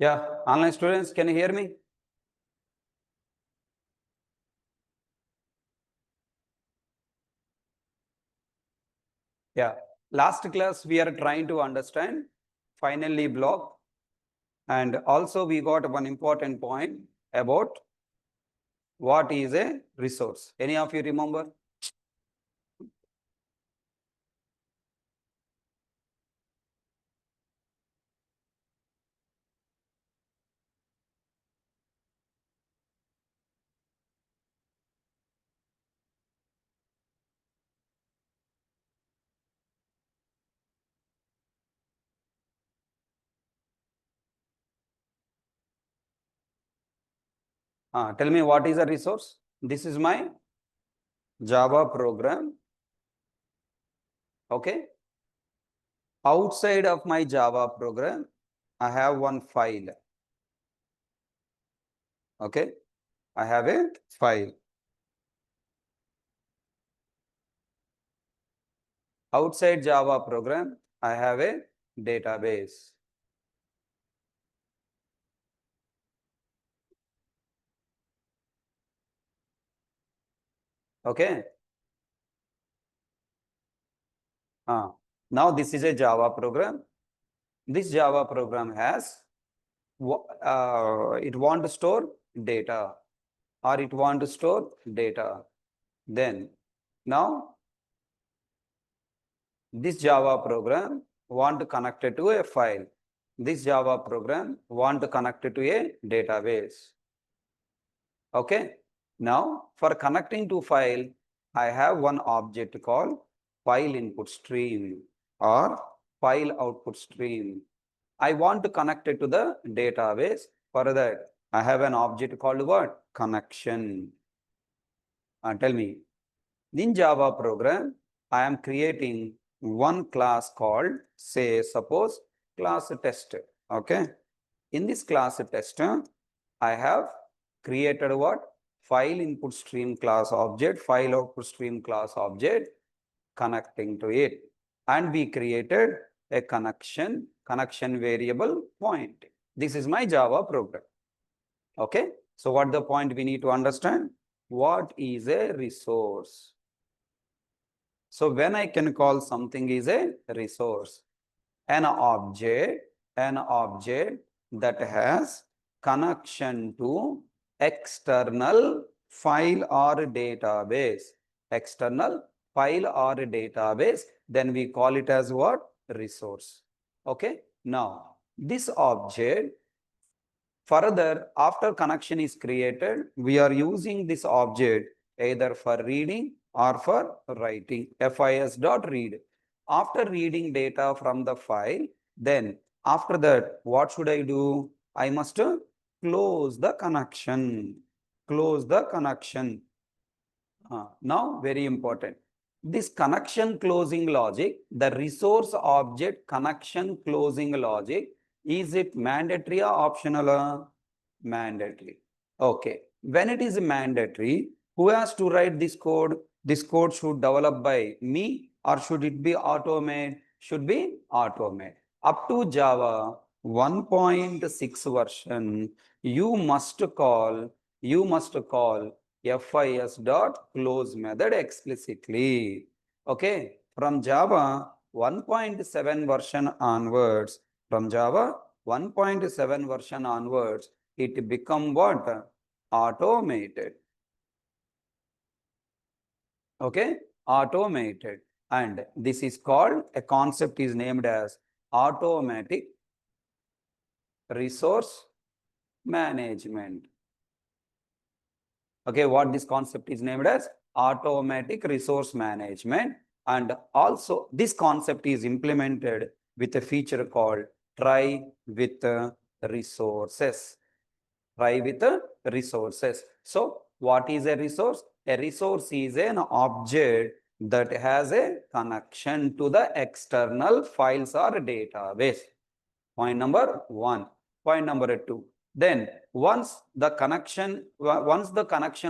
Yeah, online students, can you hear me? Yeah, last class we are trying to understand finally block, and also we got one important point about what is a resource. Any of you remember? Tell me what is a resource? This is my Java program. Okay. Outside of my Java program, I have one file. Okay. I have a file. Outside Java program, I have a database. Okay. Now this is a Java program. This Java program has it want to store data, or it want to store data. Then now this Java program want to connect it to a file. This Java program want to connect it to a database. Okay. Now for connecting to file, I have one object called file input stream or file output stream. I want to connect it to the database. For that, I have an object called what? Connection. Tell me, in Java program, I am creating one class called, say, suppose class test. Okay. In this class test, I have created what? File input stream class object, file output stream class object, connecting to it. And we created a connection variable point. This is my Java program. Okay. So what the point we need to understand? What is a resource? So when I can call something is a resource, an object that has connection to external file or database. External file or database, then we call it as what? Resource. Okay. Now, this object, further, after connection is created, we are using this object either for reading or for writing. FIS.read. After reading data from the file, then after that, what should I do? I must close the connection. Close the connection. Now, very important. This connection closing logic, the resource object connection closing logic, is it mandatory or optional? Mandatory. Okay. When it is mandatory, who has to write this code? This code should develop by me, or should it be automate? Should be automate. Up to Java 1.6 version, you must call FIS.close method explicitly. Okay. From Java 1.7 version onwards, it become what? Automated. Okay. Automated. And this is called, a concept is named as automatic resource management. Okay, what this concept is named as? Automatic resource management. And also this concept is implemented with a feature called try with resources. Try with resources. So what is a resource? A resource is an object that has a connection to the external files or database. Point number one. Point number two. Then once the connection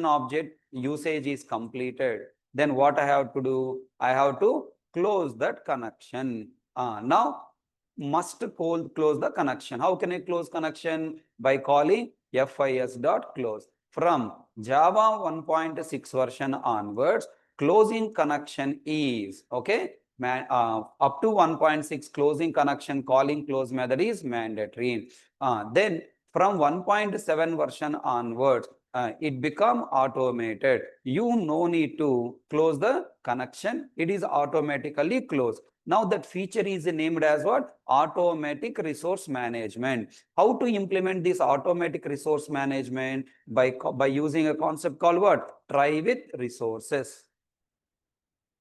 object usage is completed, then what I have to do? I have to close that connection. Now must close the connection. How can I close connection? By calling FIS.close. From Java 1.6 version onwards, closing connection is, okay, up to 1.6 closing connection calling close method is mandatory. Then from 1.7 version onwards, it become automated. You no need to close the connection. It is automatically closed. Now that feature is named as what? Automatic resource management. How to implement this automatic resource management? By using a concept called what? Try with resources.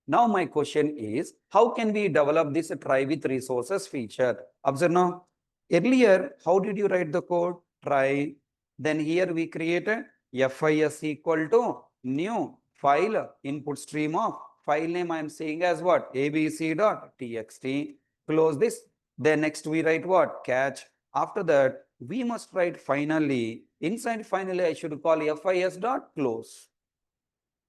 Now my question is, how can we develop this try with resources feature? Observe now. Earlier, how did you write the code? Try. Then here we created FIS equal to new file input stream of file name I am saying as what? abc.txt. Close this. Then next we write what? Catch. After that, we must write finally. Inside finally, I should call FIS.close.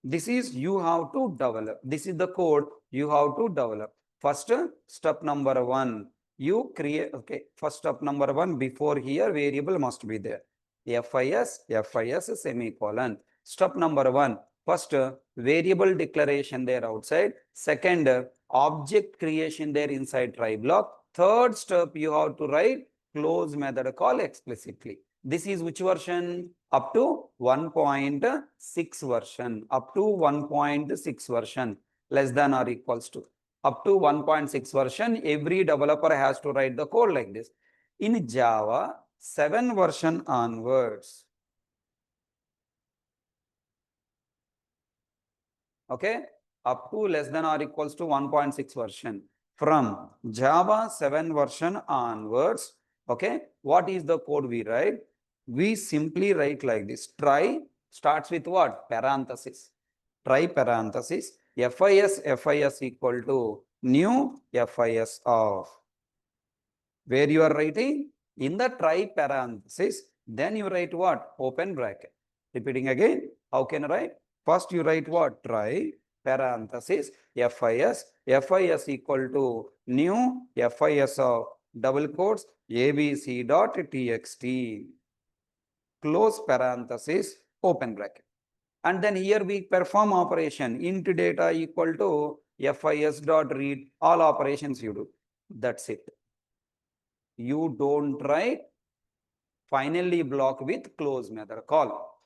This is you have to develop. This is the code you have to develop. First step number one, you create, okay, first step number one, before here variable must be there. FIS semicolon. Step number one, first variable declaration there outside. Second, object creation there inside try block. Third step, you have to write close method call explicitly. This is which version? Up to 1.6 version. Up to 1.6 version. Less than or equals to. Up to 1.6 version, every developer has to write the code like this. In Java 7 version onwards. Okay. Up to less than or equals to 1.6 version. From Java 7 version onwards. Okay. What is the code we write? We simply write like this. Try starts with what? Parenthesis. Try parenthesis. FIS equal to new FIS of. Where you are writing? In the try parenthesis, then you write what? Open bracket. Repeating again. How can I write? First you write what? Try parenthesis FIS equal to new FIS of double quotes abc.txt. Close parenthesis, open bracket. And then here we perform operation int data equal to FIS.read. All operations you do. That's it. You don't write finally block with close method call.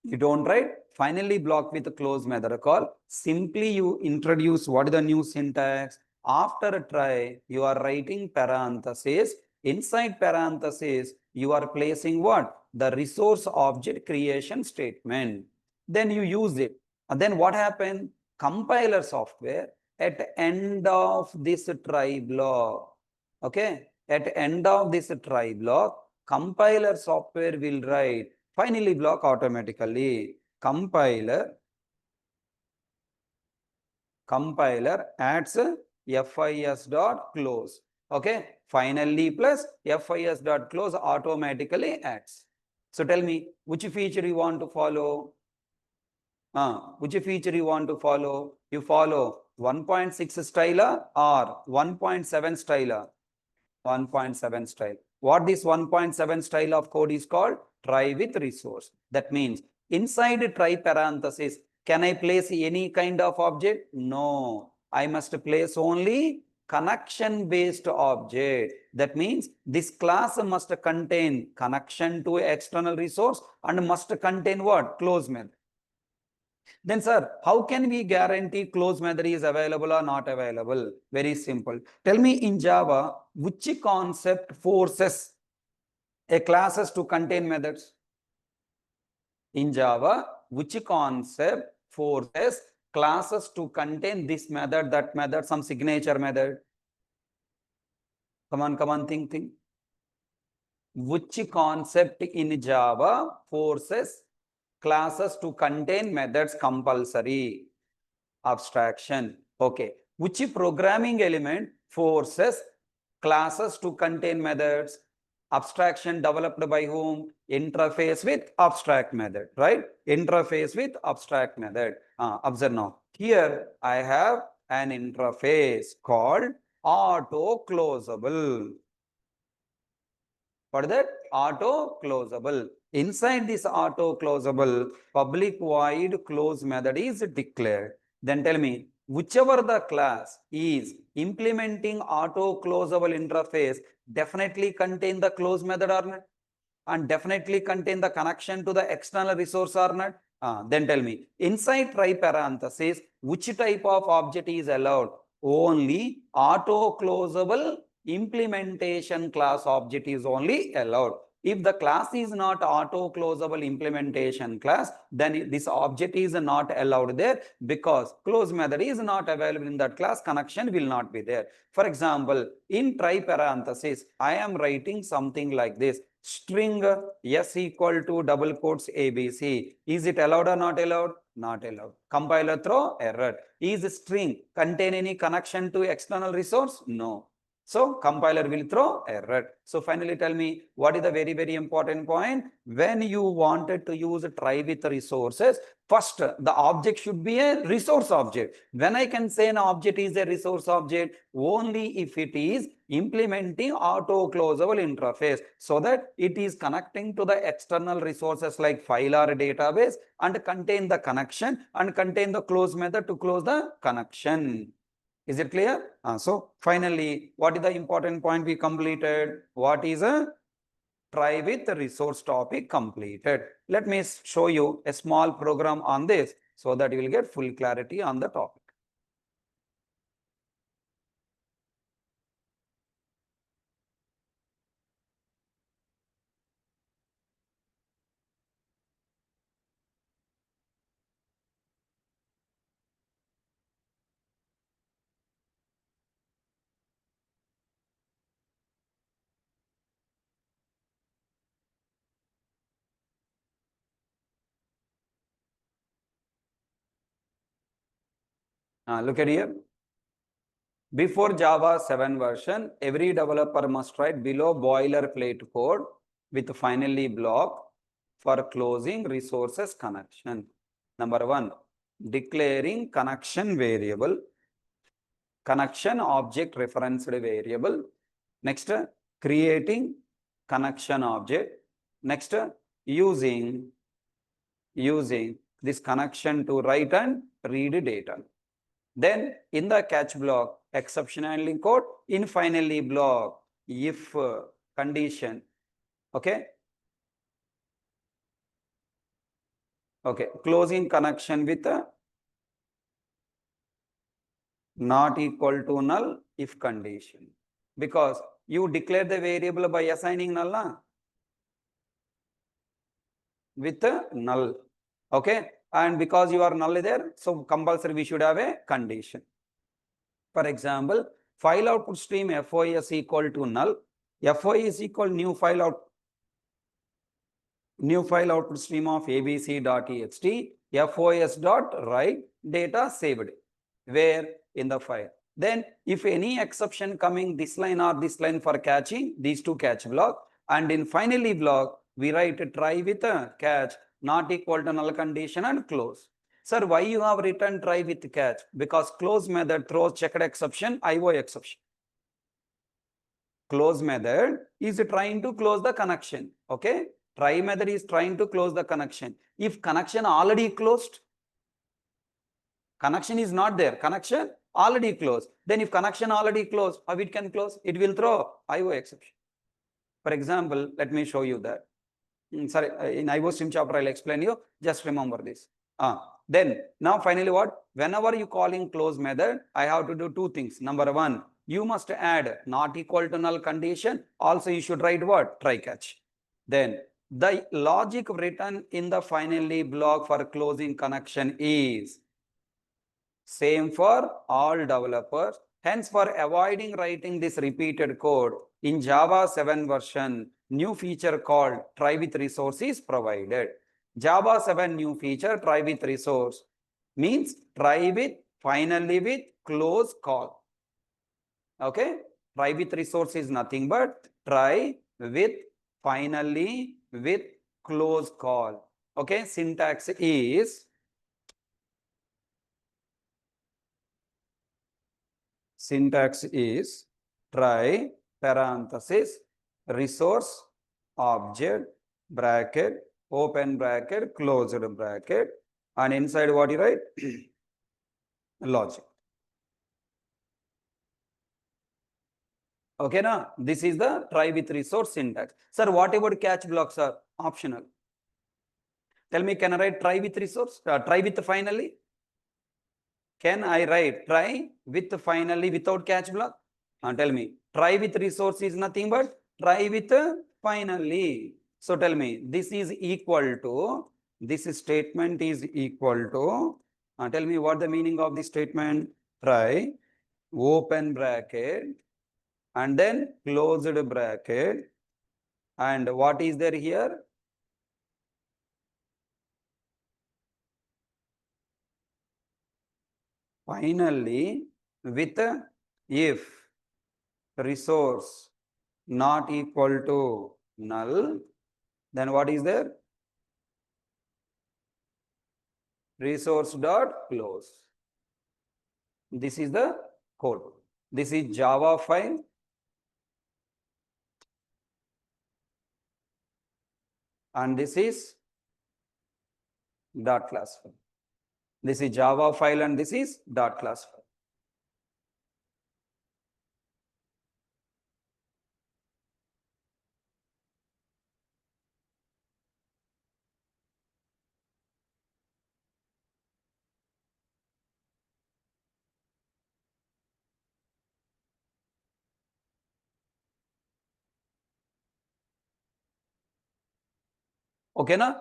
You don't write finally block with close method call. Simply you introduce what is the new syntax. After try, you are writing parenthesis. Inside parenthesis, you are placing what? The resource object creation statement. Then you use it. And then what happened? Compiler software at end of this try block. Okay. At end of this try block, compiler software will write finally block automatically. Compiler adds FIS.close. Okay. Finally plus FIS.close automatically adds. So tell me, which feature you want to follow? Which feature you want to follow? You follow 1.6 styler or 1.7 styler? 1.7 style. What this 1.7 style of code is called? Try with resource. That means inside try parenthesis, can I place any kind of object? No. I must place only connection based object. That means this class must contain connection to external resource and must contain what? Close method. Then sir, how can we guarantee close method is available or not available? Very simple. Tell me in Java, which concept forces a classes to contain methods? In Java, which concept forces classes to contain this method, that method, some signature method? Come on, think. Which concept in Java forces classes to contain methods compulsory? Abstraction. Okay. Which programming element forces classes to contain methods? Abstraction developed by whom? Interface with abstract method, right? Interface with abstract method. Observe now. Here I have an interface called auto closable. For that, auto closable. Inside this auto closable, public void close method is declared. Then tell me, whichever the class is implementing auto closable interface definitely contain the close method or not, and definitely contain the connection to the external resource or not. Then tell me, inside try parenthesis, which type of object is allowed? Only auto closable implementation class object is only allowed. If the class is not auto closable implementation class, then this object is not allowed there, because close method is not available in that class, connection will not be there. For example, in try parenthesis, I am writing something like this: string s equal to double quotes ABC. Is it allowed or not allowed? Not allowed. Compiler throw error. Is string contain any connection to external resource? No. So compiler will throw error. So finally tell me, what is the very important point? When you wanted to use try with resources, first the object should be a resource object. When I can say an object is a resource object, only if it is implementing auto closable interface, so that it is connecting to the external resources like file or database and contain the connection and contain the close method to close the connection. Is it clear? So finally, what is the important point we completed? What is a try with the resource topic completed? Let me show you a small program on this so that you will get full clarity on the topic. Look at here. Before Java 7 version, every developer must write below boilerplate code with finally block for closing resources connection. Number 1, declaring connection variable, connection object referenced variable. Next, creating connection object. Next, using this connection to write and read data. Then in the catch block, exception handling code. In finally block, if condition. Okay. Okay. Closing connection with not equal to null if condition. Because you declare the variable by assigning null with null. Okay. And because you are null there, so compulsory we should have a condition. For example, file output stream FOS equal to null. FOI is equal new file output stream of abc.txt, FOS.write data saved. Where? In the file. Then if any exception coming this line or this line for catching, these two catch block, and in finally block, we write try with a catch not equal to null condition and close. Sir, why you have written try with catch? Because close method throws checked exception, IO exception. Close method is trying to close the connection. Okay. Try method is trying to close the connection. If connection already closed, connection is not there, connection already closed. Then if connection already closed, how it can close? It will throw IO exception. For example, let me show you that. Sorry, in IO stream chapter, I'll explain you. Just remember this. Then now finally what? Whenever you calling close method, I have to do two things. Number 1, you must add not equal to null condition. Also, you should write what? Try catch. Then the logic written in the finally block for closing connection is same for all developers. Hence, for avoiding writing this repeated code, in Java 7 version, new feature called try with resource is provided. Java 7 new feature, try with resource, means try with finally with close call. Okay, try with resource is nothing but try with finally with close call. Okay, syntax is syntax is try parenthesis resource object bracket open bracket closed bracket and inside what you write logic. Okay, now this is the try with resource syntax. Sir, what about catch blocks are optional? Tell me, can I write try with resource? Try with finally? Can I write try with finally without catch block? Tell me, try with resource is nothing but try with finally. So tell me, this is equal to, this statement is equal to, tell me what the meaning of this statement? Try, open bracket, and then closed bracket. And what is there here? Finally, with if resource not equal to null, then what is there? Resource dot close. This is the code. This is Java file. And this is dot class file. This is Java file and this is dot class file. Okay, na?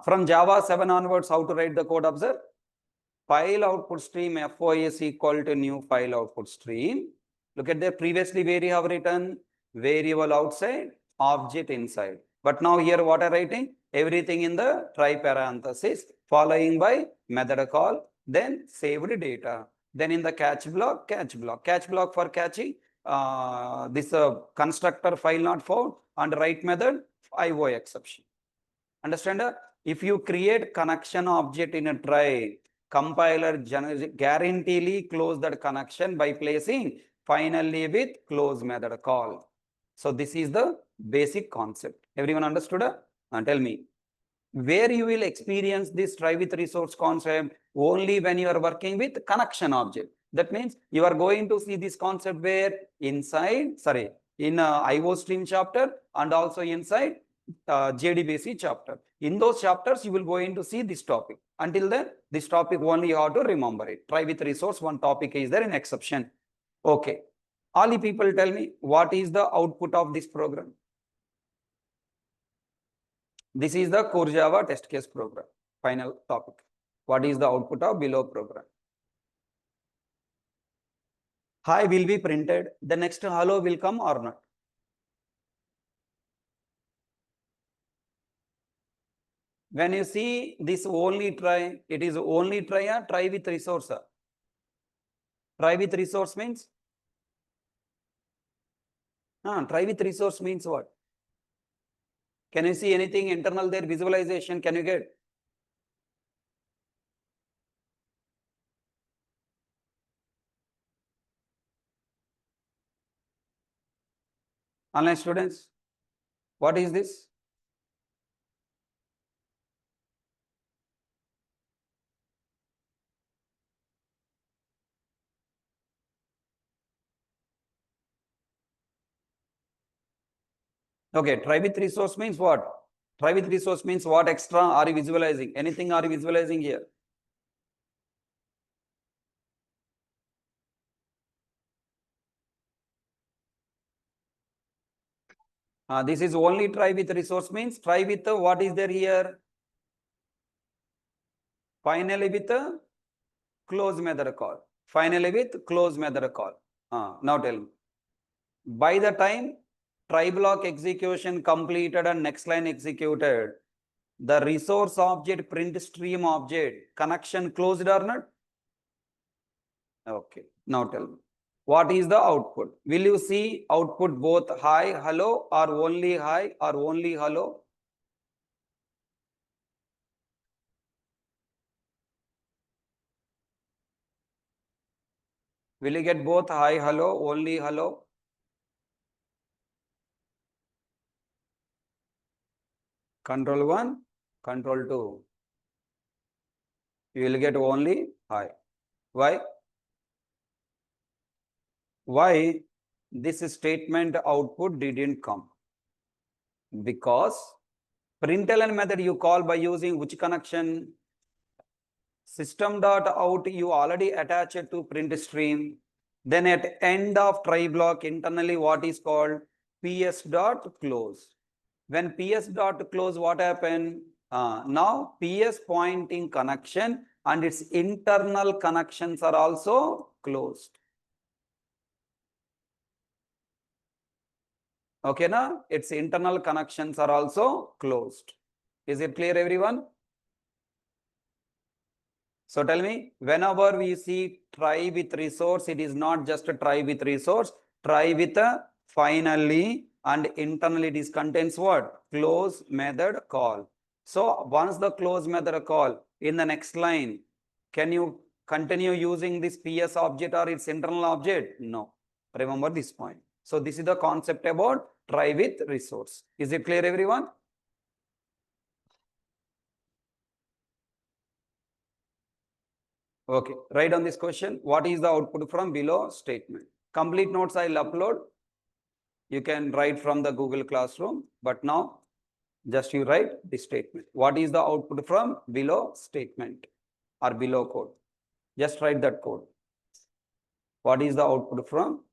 From Java 7 onwards, how to write the code? Observe. File output stream FO is equal to new file output stream. Look at there, previously where you have written variable outside, object inside. But now here what I'm writing? Everything in the try parenthesis, following by method call, then saved data. Then in the catch block for catching this constructor file not found, and write method IO exception. Understand? If you create connection object in a try, compiler guaranteely close that connection by placing finally with close method call. So this is the basic concept. Everyone understood? And tell me, where you will experience this try with resource concept? Only when you are working with connection object. That means you are going to see this concept where inside, sorry, in IO stream chapter and also inside JDBC chapter. In those chapters, you will going to see this topic. Until then, this topic only you have to remember it. Try with resource, one topic is there in exception. Okay. All the people tell me, what is the output of this program? This is the core Java test case program. Final topic. What is the output of below program? Hi will be printed. The next hello will come or not? When you see this only try, it is only try or try with resource. Try with resource means? Try with resource means what? Can you see anything internal there? Visualization, can you get? Online students, what is this? Okay, try with resource means what? Try with resource means what extra are you visualizing? Anything are you visualizing here? This is only try with resource means try with what is there here? Finally with close method call. Finally with close method call. Now tell me. By the time try block execution completed and next line executed, the resource object print stream object connection closed or not? Okay. Now tell me. What is the output? Will you see output both hi, hello, or only hi, or only hello? Will you get both hi, hello, only hello? Control 1, control 2. You will get only hi. Why? Why this statement output didn't come? Because println method you call by using which connection? System.out you already attach it to print stream. Then at end of try block internally what is called ps.close. When ps.close what happened? Now ps pointing connection and its internal connections are also closed. Okay, now its internal connections are also closed. Is it clear, everyone? So tell me, whenever we see try with resource, it is not just a try with resource, try with a finally, and internally it is contains what? Close method call. So once the close method call, in the next line, can you continue using this PS object or its internal object? No. Remember this point. So this is the concept about try with resource. Is it clear, everyone? Okay, write on this question. What is the output from below statement? Complete notes I'll upload. You can write from the Google Classroom, but now just you write the statement. What is the output from below statement or below code? Just write that code. What is the output from?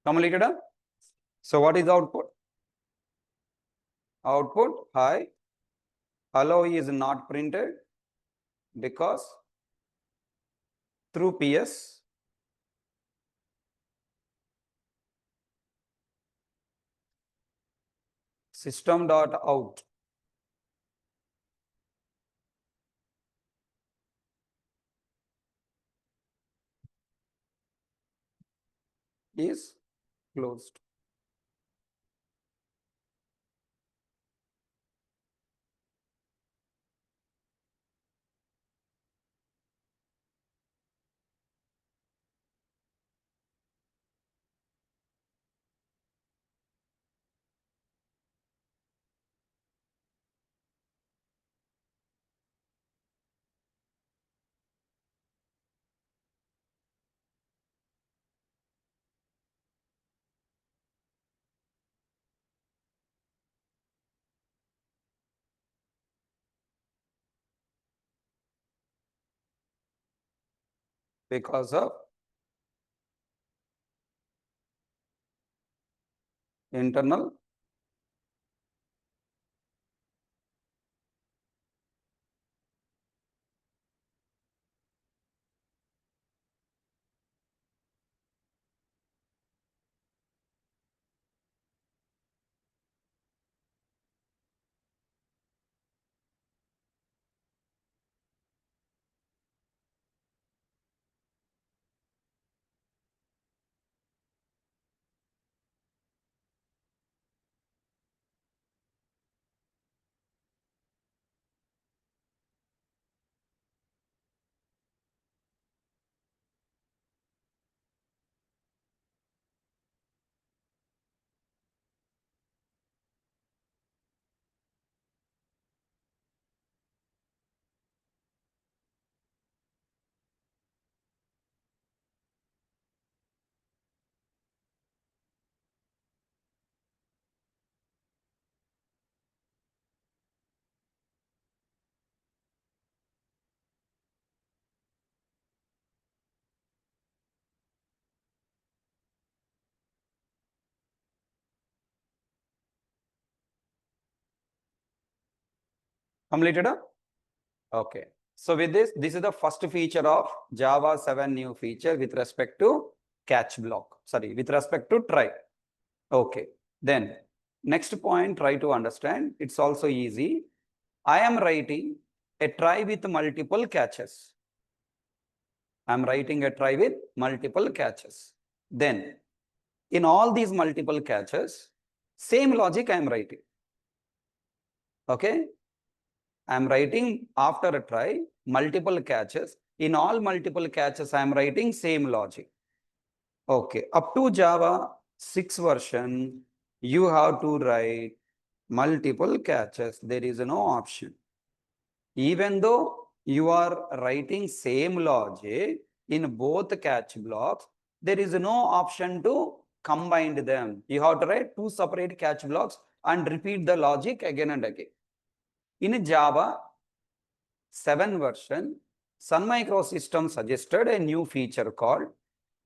Completed? So what is the output? Output hi. Hello is not printed because through PS system.out is closed. because of internal completed. Okay. So with this is the first feature of Java 7 new feature with respect to catch block. Sorry, with respect to try. Okay. Then next point, try to understand. It's also easy. I am writing a try with multiple catches. I am writing a try with multiple catches. Then in all these multiple catches, same logic I am writing. Okay. I am writing after a try, multiple catches. In all multiple catches, I am writing same logic. Okay, up to Java 6 version, you have to write multiple catches. There is no option. Even though you are writing same logic in both catch blocks, there is no option to combine them. You have to write two separate catch blocks and repeat the logic again and again. In Java 7 version, Sun Microsystems suggested a new feature called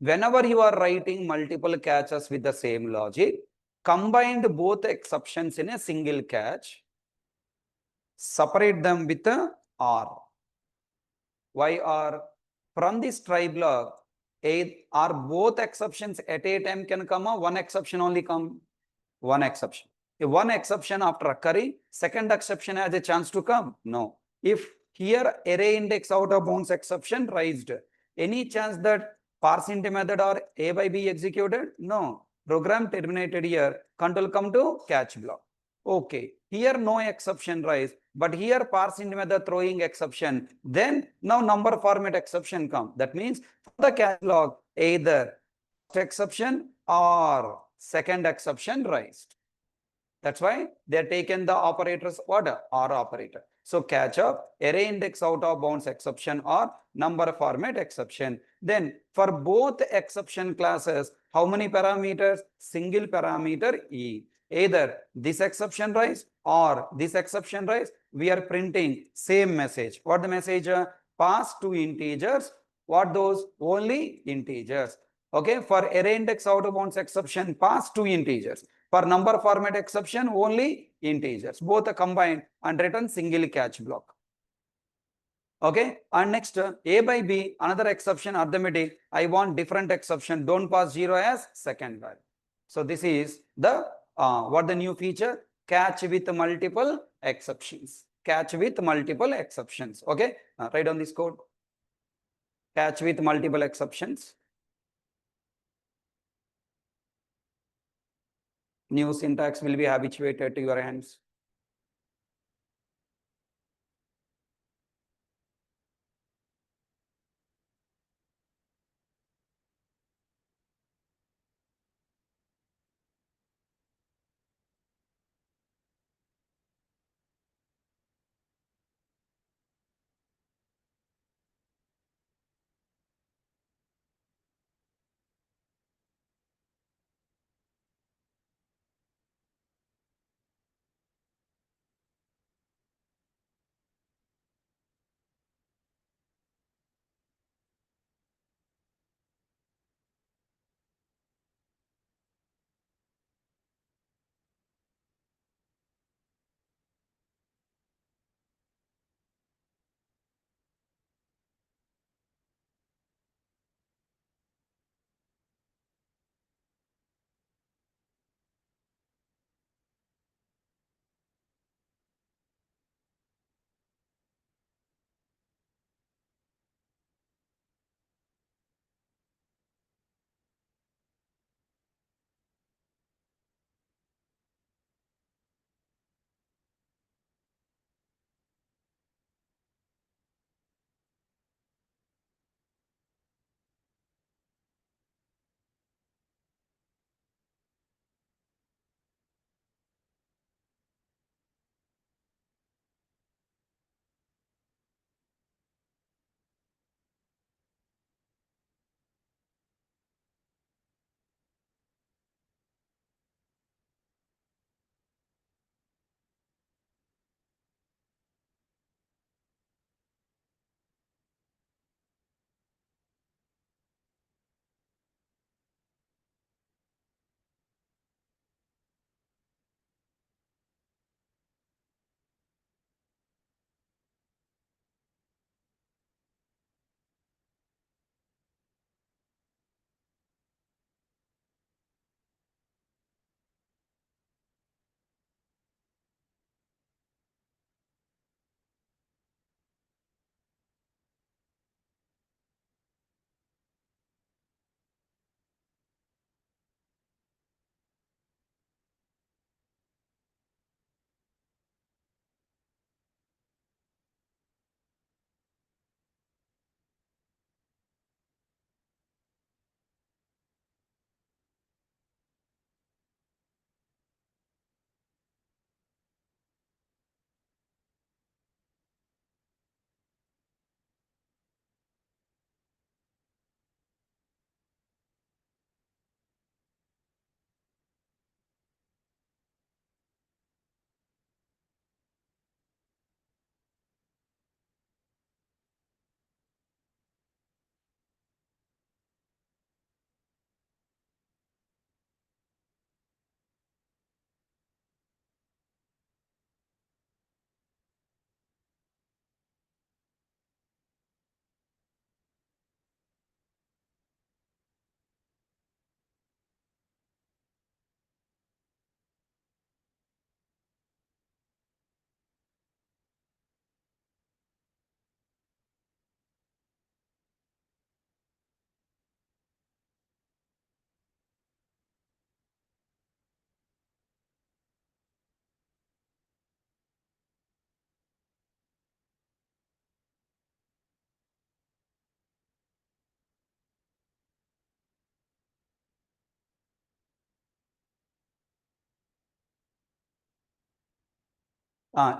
whenever you are writing multiple catches with the same logic, combined both exceptions in a single catch, separate them with a R. Why R? From this try block, are both exceptions at a time can come or one exception only come? One exception. If one exception after occurring, second exception has a chance to come? No. If here array index out of bounds exception raised, any chance that parse int method or a by b executed? No. Program terminated here, control come to catch block. Okay, here no exception rise, but here parse int method throwing exception, then now number format exception come. That means for the catch block, either exception or second exception raised. That's why they are taken the operators order or operator. So catch up, array index out of bounds exception or number format exception. Then for both exception classes, how many parameters? Single parameter E. Either this exception rise or this exception rise, we are printing same message. What the message? Pass two integers. What those? Only integers. Okay, for array index out of bounds exception, pass two integers. For number format exception, only integers. Both are combined and written single catch block. Okay, and next a by b, another exception arithmetic. I want different exception. Don't pass 0 as second value. So this is the what the new feature? Catch with multiple exceptions. Catch with multiple exceptions. Okay, write down this code. Catch with multiple exceptions. New syntax will be habituated to your hands.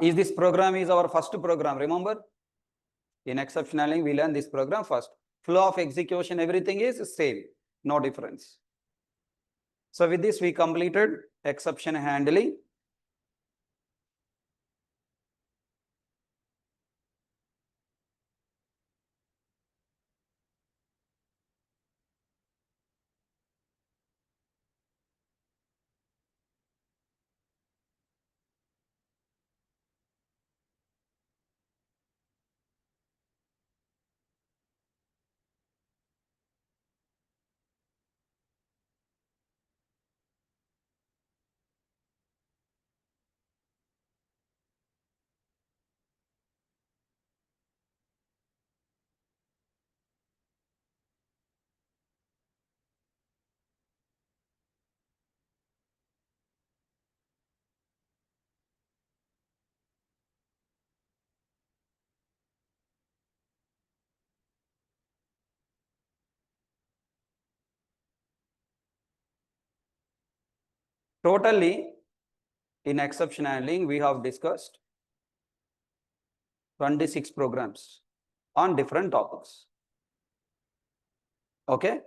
Is this program is our first program, remember? In exception handling, we learn this program first. Flow of execution, everything is same, no difference. So with this, we completed exception handling. Totally, in exception handling, we have discussed 26 programs on different topics. Okay?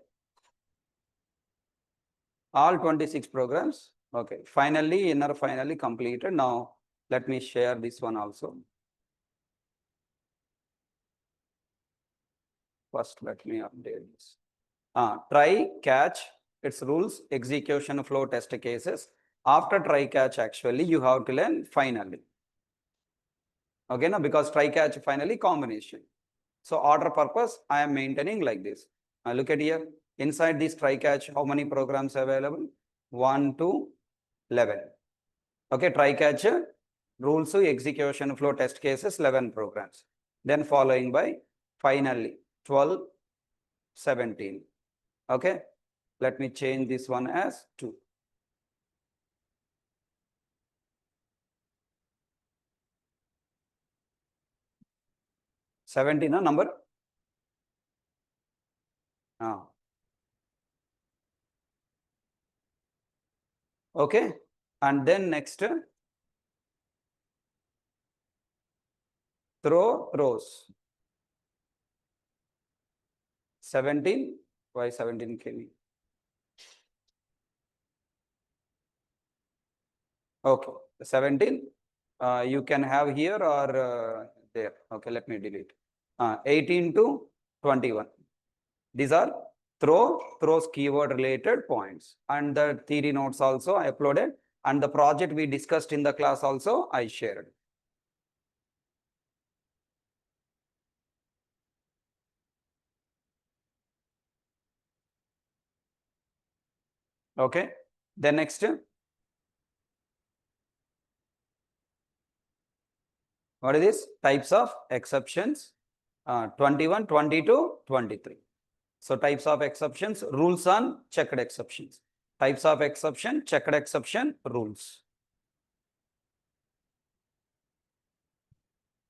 All 26 programs. Okay. Finally, inner finally completed. Now, let me share this one also. First, let me update this. Try, catch, its rules, execution flow test cases. After try, catch, actually, you have to learn finally. Okay, now because try, catch, finally combination. So order purpose, I am maintaining like this. Now look at here. Inside this try, catch, how many programs available? 1 to 11. Okay, try, catch, rules, execution flow test cases, 11 programs. Then following by finally 12, 17. Okay, let me change this one as 2. Seventeen number. Okay, and then next throw rows. 17. Why 17 kb? Okay, 17. You can have here or there. Okay, let me delete. 18 to 21. These are throws keyword related points, and the theory notes also I uploaded, and the project we discussed in the class also I shared. Okay, then next, what is this? Types of exceptions, 21, 22, 23. So types of exceptions, rules on checked exceptions. Types of exception, checked exception, rules.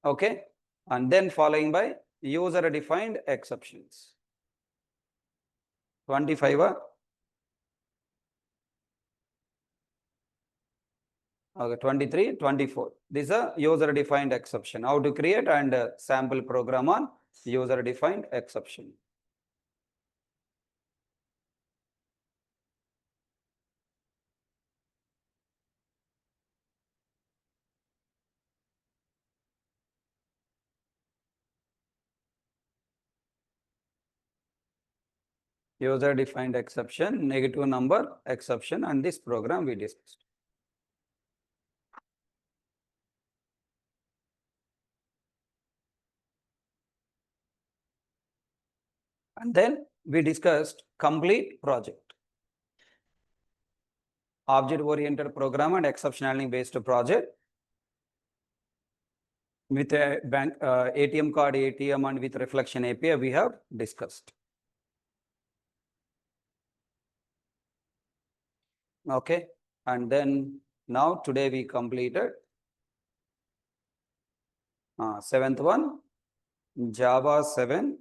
Okay, and then following by user defined exceptions. 25. Okay, 23, 24. This is a user defined exception. How to create and sample program on user defined exception. User defined exception, negative number exception, and this program we discussed. And then we discussed complete project. Object oriented program and exception handling based project with a bank ATM card, ATM, and with reflection API we have discussed. Okay, and then now today we completed 7th one, Java 7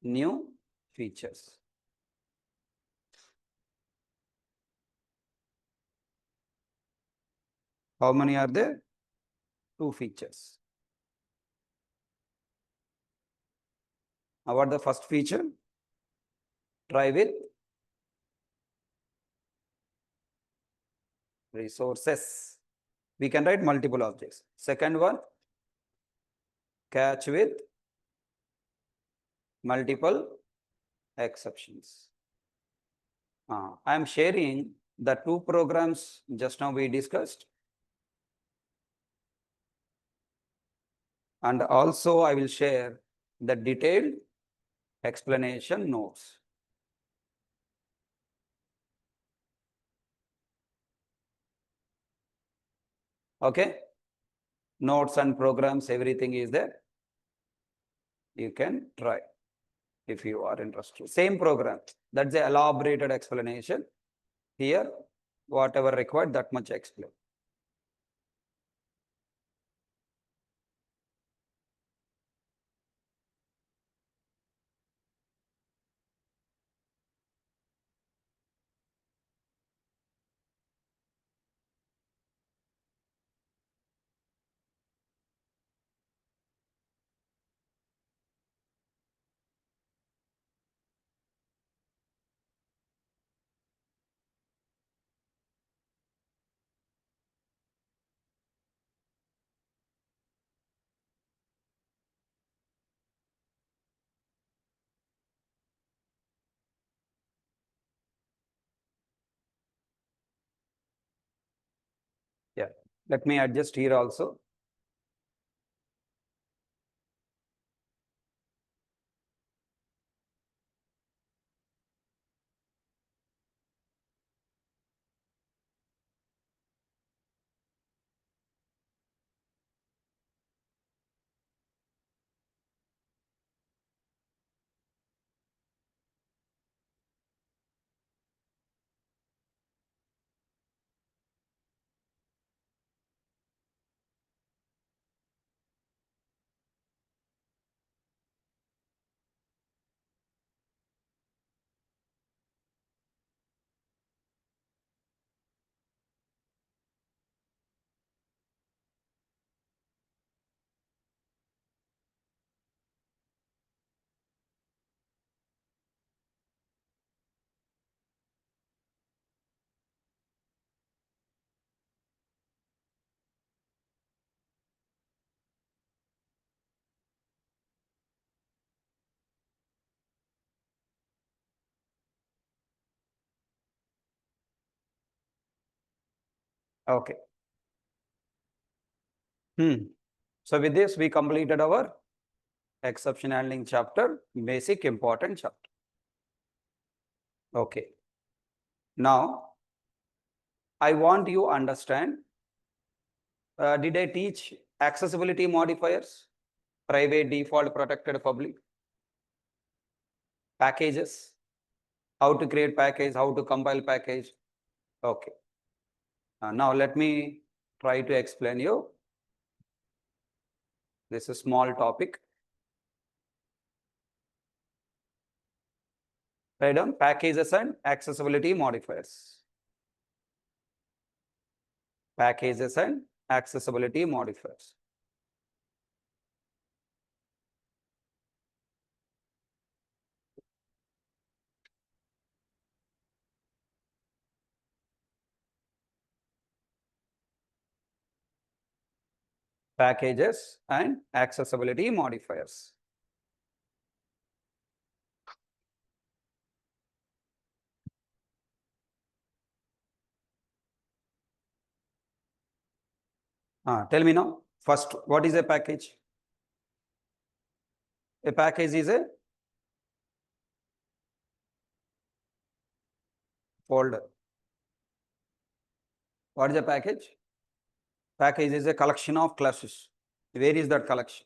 new features. How many are there? two features. What the first feature? Try with resources. We can write multiple objects. Second one, catch with multiple exceptions. I am sharing the two programs just now we discussed. And also I will share the detailed explanation notes. Okay. Notes and programs, everything is there. You can try if you are interested. Same program. That's the elaborated explanation. Here, whatever required, that much explain. Yeah. Let me adjust here also. Okay. So with this, we completed our exception handling chapter, basic important chapter. Okay. Now, I want you understand, did I teach accessibility modifiers, private, default, protected, public, packages, how to create package, how to compile package? Okay. Now let me try to explain you. This is a small topic. Write down packages and accessibility modifiers. Packages and accessibility modifiers. Packages and accessibility modifiers. Tell me now, first, what is a package? A package is a folder. What is a package? Package is a collection of classes. Where is that collection?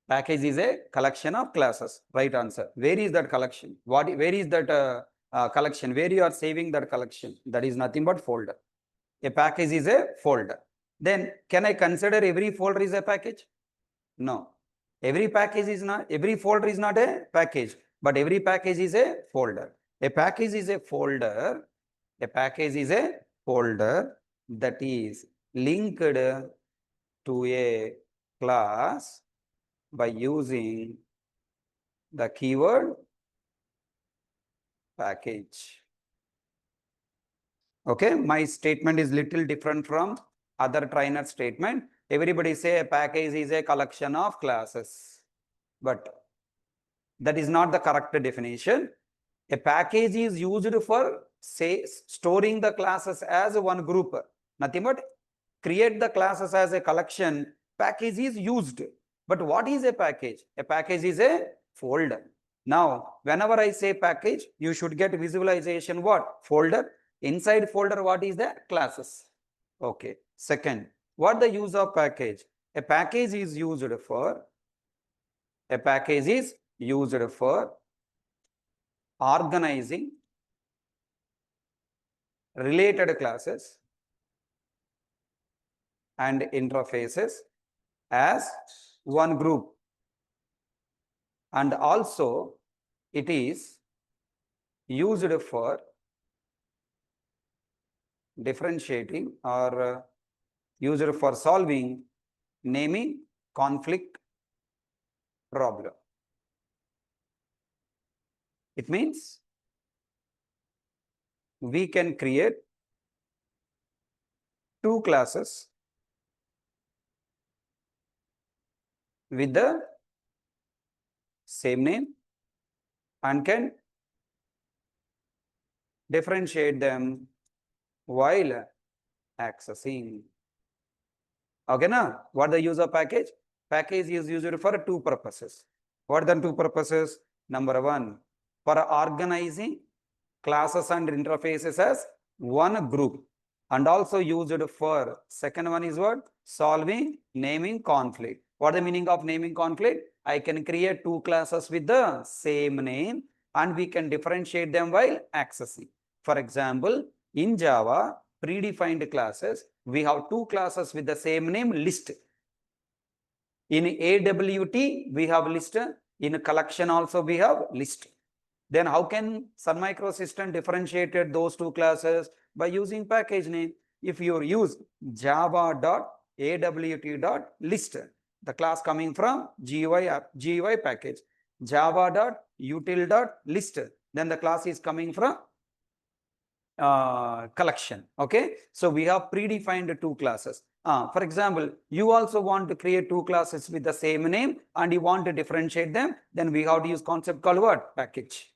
Package is a collection of classes. Right answer. Where is that collection? Where is that collection? Where you are saving that collection? That is nothing but folder. A package is a folder. Then can I consider every folder is a package? No. Every folder is not a package, but every package is a folder. A package is a folder. A package is a folder that is linked to a class by using the keyword package. Okay, my statement is little different from other trainer statement. Everybody say a package is a collection of classes, but that is not the correct definition. A package is used for say storing the classes as one group. Nothing but create the classes as a collection. Package is used. But what is a package? A package is a folder. Now, whenever I say package, you should get visualization what? Folder. Inside folder, what is that? Classes. Okay. Second, what the use of package? A package is used for organizing related classes and interfaces as one group, and also it is used for differentiating or used for solving naming conflict problem. It means we can create two classes with the same name and can differentiate them while accessing. Okay, now what the use of package? Package is used for two purposes. What are the two purposes? Number one, for organizing classes and interfaces as one group, and also used for second one is what? Solving naming conflict. What is the meaning of naming conflict? I can create two classes with the same name and we can differentiate them while accessing. For example, in Java, predefined classes, we have two classes with the same name list. In AWT, we have list. In collection also we have list. Then how can Sun Microsystem differentiated those two classes? By using package name. If you use java.awt.list, the class coming from GUI package, java.util.list, then the class is coming from collection. Okay, so we have predefined two classes. For example, you also want to create two classes with the same name and you want to differentiate them, then we have to use concept called what? Package.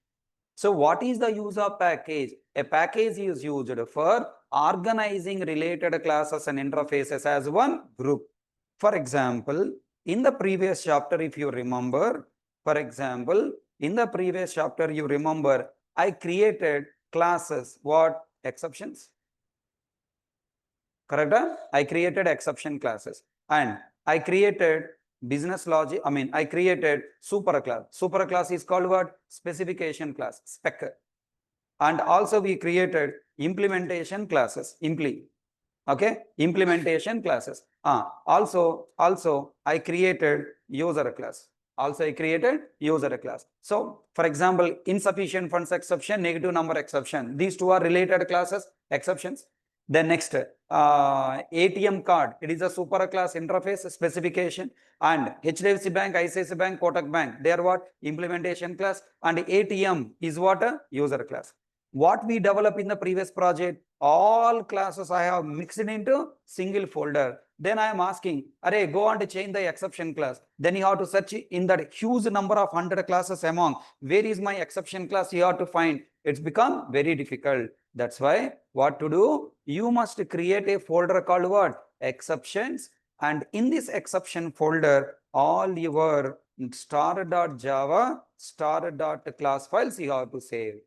So what is the use of package? A package is used for organizing related classes and interfaces as one group. For example, in the previous chapter, if you remember, I created classes, what? Exceptions. Correct? I created exception classes and I created business logic. I created super class. Super class is called what? Specification class, spec. And also we created implementation classes, okay, implementation classes. Also I created user class. So for example, insufficient funds exception, negative number exception, these two are related classes, exceptions. Then next, ATM card, it is a super class interface specification, and HDFC Bank, ICICI Bank, Kotak Bank, they are what? Implementation class, and ATM is what? A user class. What we developed in the previous project, all classes I have mixed into single folder. Then I am asking, array, go on to change the exception class. Then you have to search in that huge number of 100 classes among, where is my exception class? You have to find. It's become very difficult. That's why what to do? You must create a folder called what? Exceptions. And in this exception folder, all your star.java, star.class files you have to save.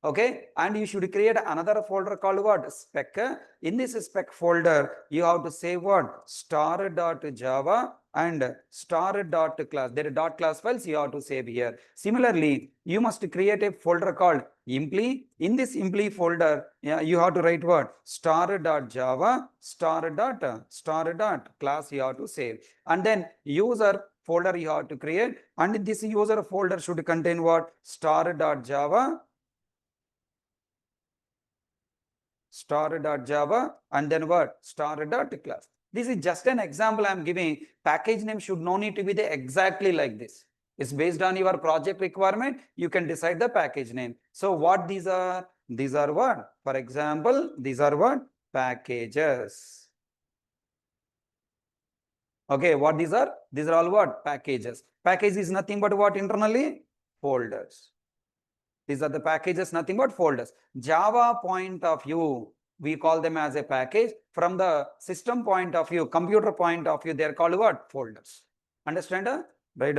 Okay, and you should create another folder called what? Spec. In this spec folder, you have to save what? Star.java and star.class. There are dot class files you have to save here. Similarly, you must create a folder called impli. In this impli folder, you have to write what? Star.java, star.class you have to save. And then user folder you have to create. And this user folder should contain what? Star.java, star.java, and then what? Star.class. This is just an example I am giving. Package name should no need to be the exactly like this. It's based on your project requirement. You can decide the package name. So what these are? These are what? For example, these are what? Packages. Okay, what these are? These are all what? Packages. Package is nothing but what internally? Folders. These are the packages, nothing but folders. Java point of view, we call them as a package. From the system point of view, computer point of view, they are called what? Folders. Understand? Right?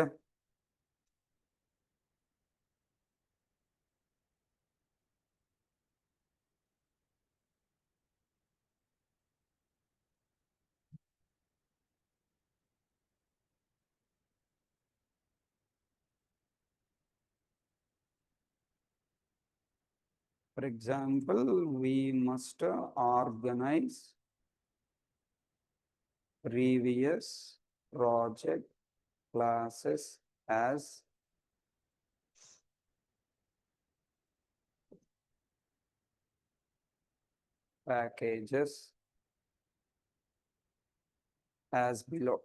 For example, we must organize previous project classes as packages as below.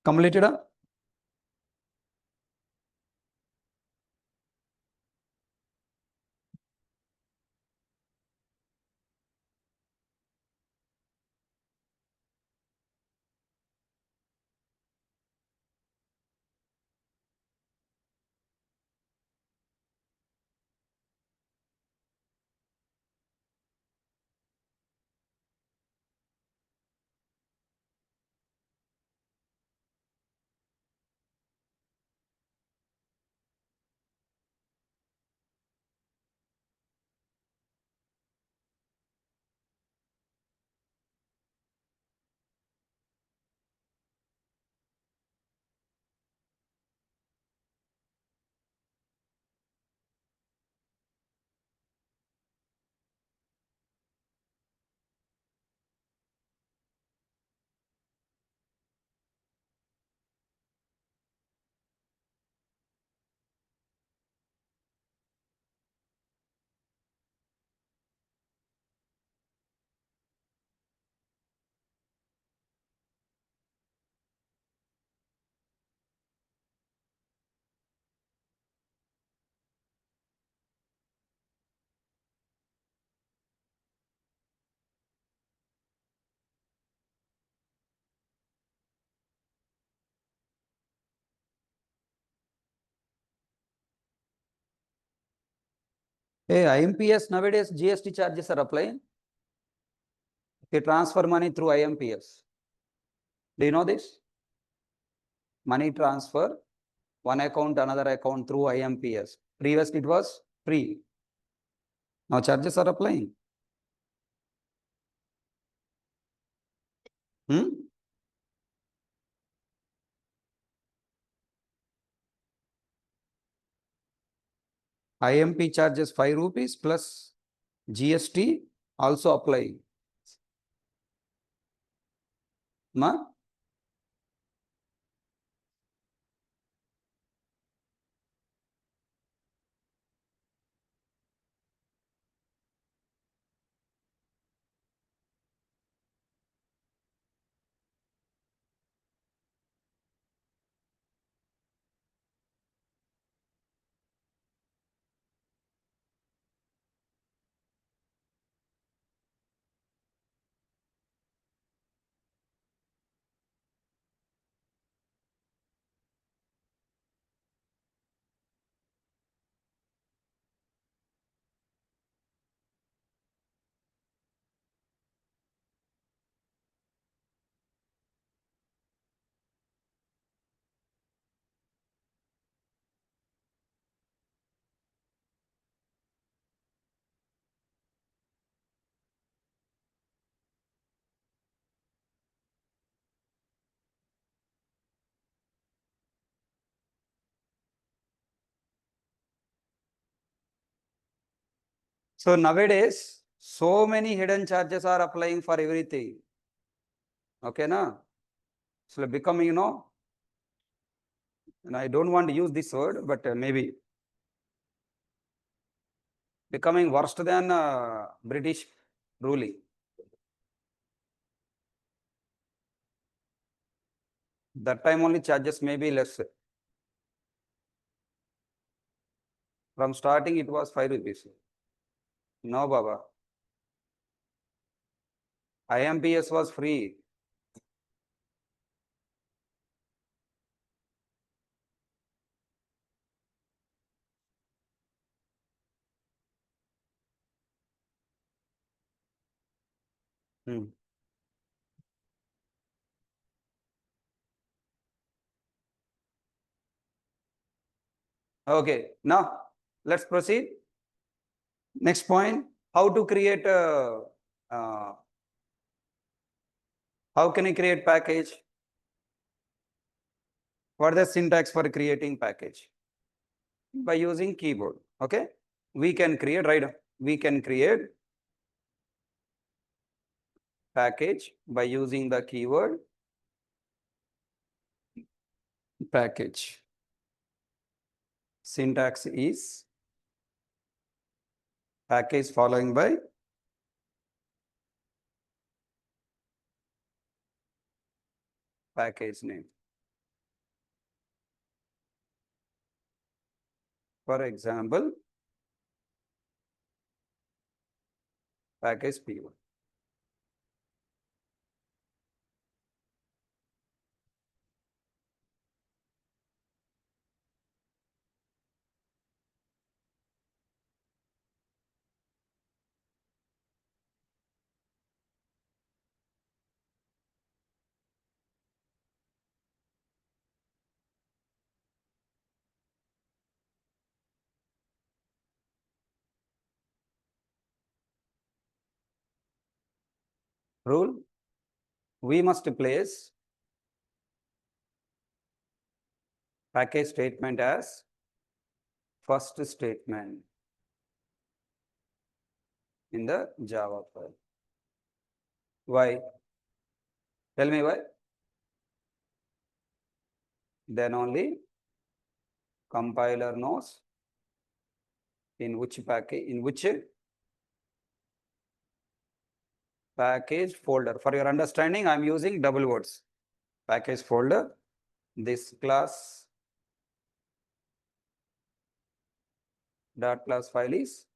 Completed? Hey, IMPS nowadays GST charges are applying. They transfer money through IMPS. Do you know this? Money transfer, one account, another account through IMPS. Previously it was free. Now charges are applying. IMP charges 5 rupees plus GST also apply. Ma? So nowadays, so many hidden charges are applying for everything. Okay, na? So becoming, and I don't want to use this word, but maybe becoming worse than British ruling. That time only charges may be less. From starting it was 5 rupees. No, Baba. IMPS was free. Okay, now let's proceed. Next point, how to create how can you create package? What is the syntax for creating package? By using keyboard. Okay, we can create, right? We can create package by using the keyword package. Syntax is package following by package name. For example, package P1. Rule, we must place package statement as first statement in the Java file. Why? Tell me why. Then only compiler knows in which package folder. For your understanding, I am using double words. Package folder, this class dot class file is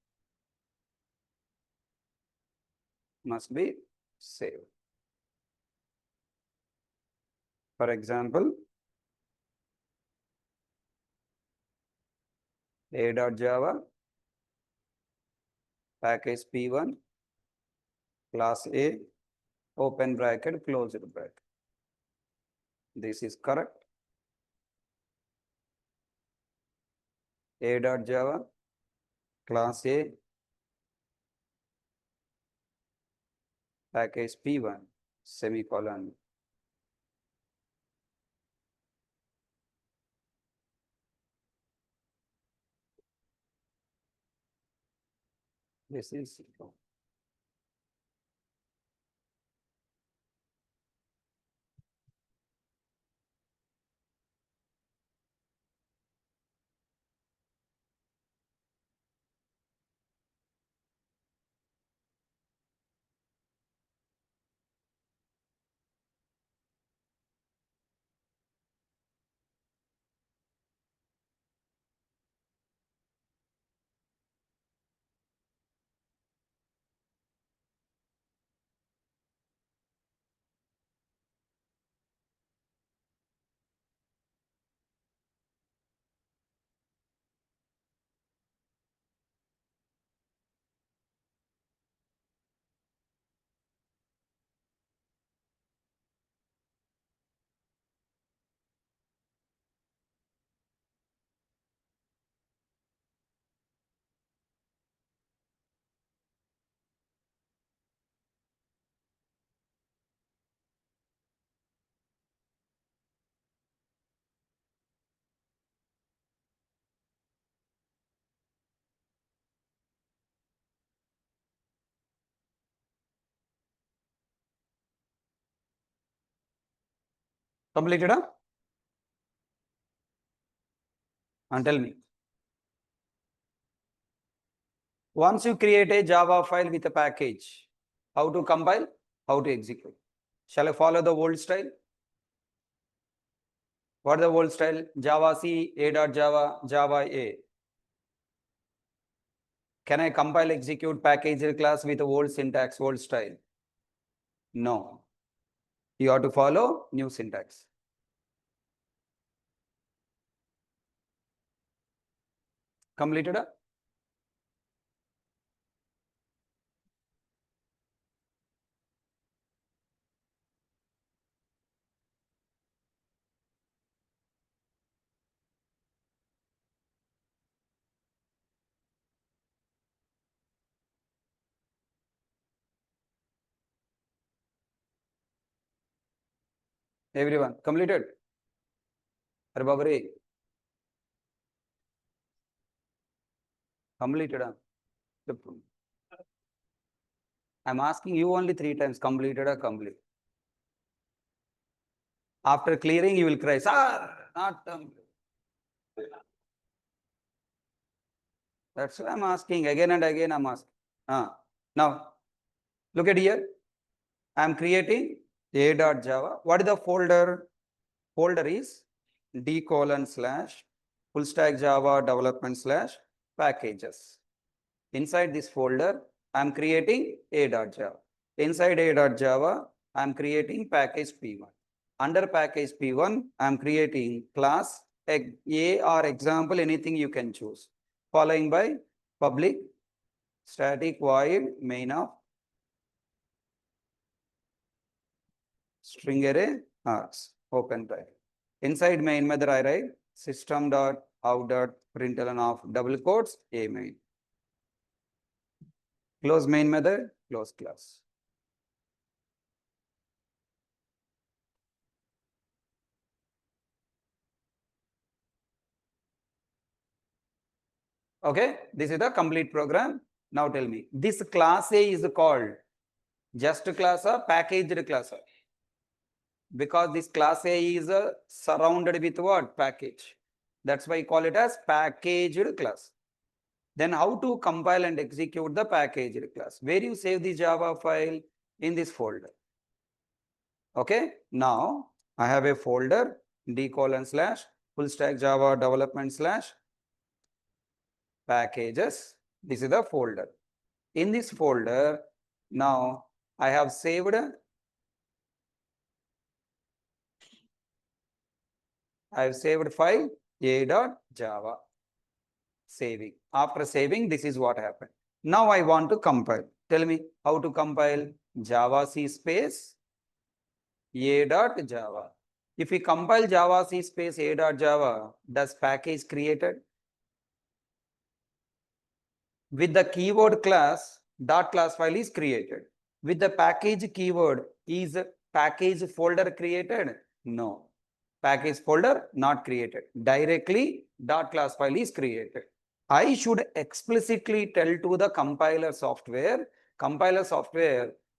must be saved. For example, a.java package P1 class A open bracket closed bracket. This is correct. A.java class A package P1 semicolon. This is completed, huh? And tell me. Once you create a Java file with a package, how to compile, how to execute? Shall I follow the old style? What is the old style? Java C, A.java, Java A. Can I compile execute package class with the old syntax, old style? No. You have to follow new syntax. Completed? Everyone, completed? Arbabari, completed? I'm asking you only 3 times, completed or complete. After clearing, you will cry, sir, not That's why I'm asking again and again. I'm asking. Now, look at here. I'm creating a.java. What is the folder? Folder is d:// full stack Java development slash packages. Inside this folder, I'm creating a.java. Inside a.java, I'm creating package P1. Under package P1, I'm creating class A or example, anything you can choose. Following by public static void main of string array args, open bracket. Inside main method, I write system.out.println of double quotes a main. Close main method, close class. Okay, this is the complete program. Now tell me, this class A is called just class or packaged class? Because this class A is surrounded with what? Package. That's why I call it as packaged class. Then how to compile and execute the packaged class? Where you save the Java file? In this folder. Okay, now I have a folder d:/full stack Java development slash packages. This is the folder. In this folder, now I have saved file a.java. Saving. After saving, this is what happened. Now I want to compile. Tell me how to compile. Java C space a.java. If we compile Java C space a.java, does package created? With the keyword class, dot class file is created. With the package keyword, is package folder created? No. Package folder not created. Directly dot class file is created. I should explicitly tell to the compiler software,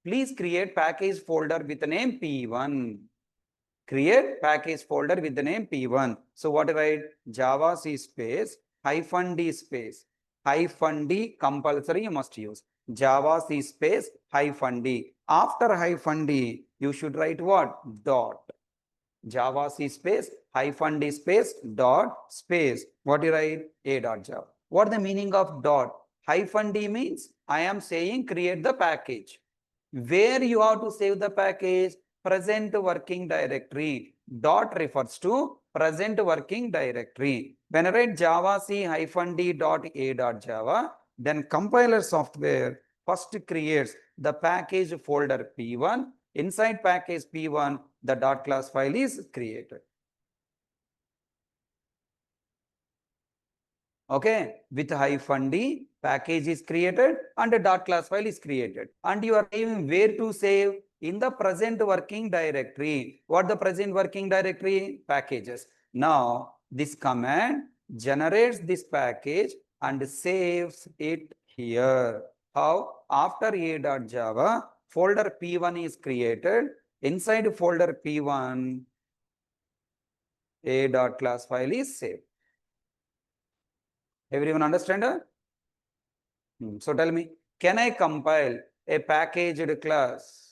please create package folder with the name P1. Create package folder with the name P1. So what I write? Java C space -d space. -d compulsory you must use. Java C space -d. After -d, you should write what? Dot. Java C space -d space dot space. What you write? A.java. What the meaning of dot? -d means I am saying create the package. Where you have to save the package? Present working directory. Dot refers to present working directory. When I write Java C -d dot a.java, then compiler software first creates the package folder P1. Inside package P1, the dot class file is created. Okay, with -d, package is created and a dot class file is created. And you are saying where to save? In the present working directory. What the present working directory? Packages. Now, this command generates this package and saves it here. How? After a.java, folder P1 is created. Inside folder P1, a.class file is saved. Everyone understand? So tell me, can I compile a packaged class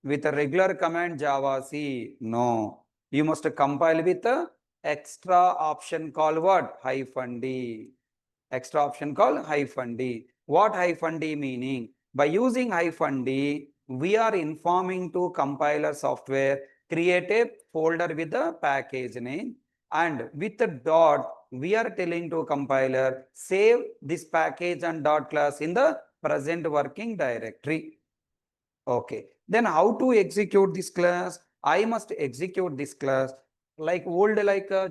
with a regular command Java C? No. You must compile with a extra option called what? -d. Extra option called -d. What -d meaning? By using -d, we are informing to compiler software, create a folder with the package name, and with the dot, we are telling to compiler, save this package and dot class in the present working directory. Okay. Then how to execute this class? I must execute this class like old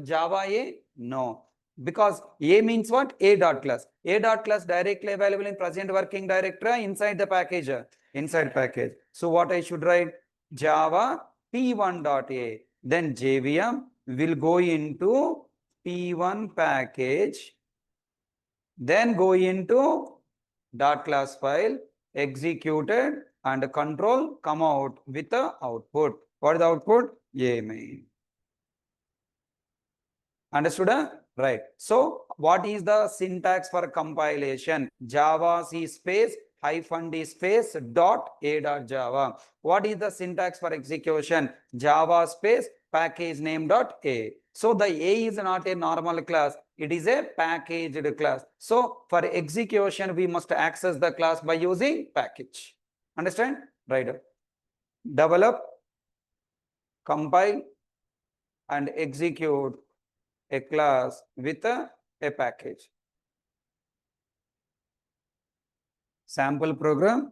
Java A? No. Because A means what? A dot class. A dot class directly available in present working directory inside the package. Inside package. So what I should write? Java P1.a. Then JVM will go into P1 package. Then go into dot class file, executed, and control come out with the output. What is the output? A main. Understood? Right. So what is the syntax for compilation? Java C space -d space dot a.java. What is the syntax for execution? Java space package name dot a. So the A is not a normal class, it is a packaged class. So for execution, we must access the class by using package. Understand? Right. Develop, compile and execute a class with a package. Sample program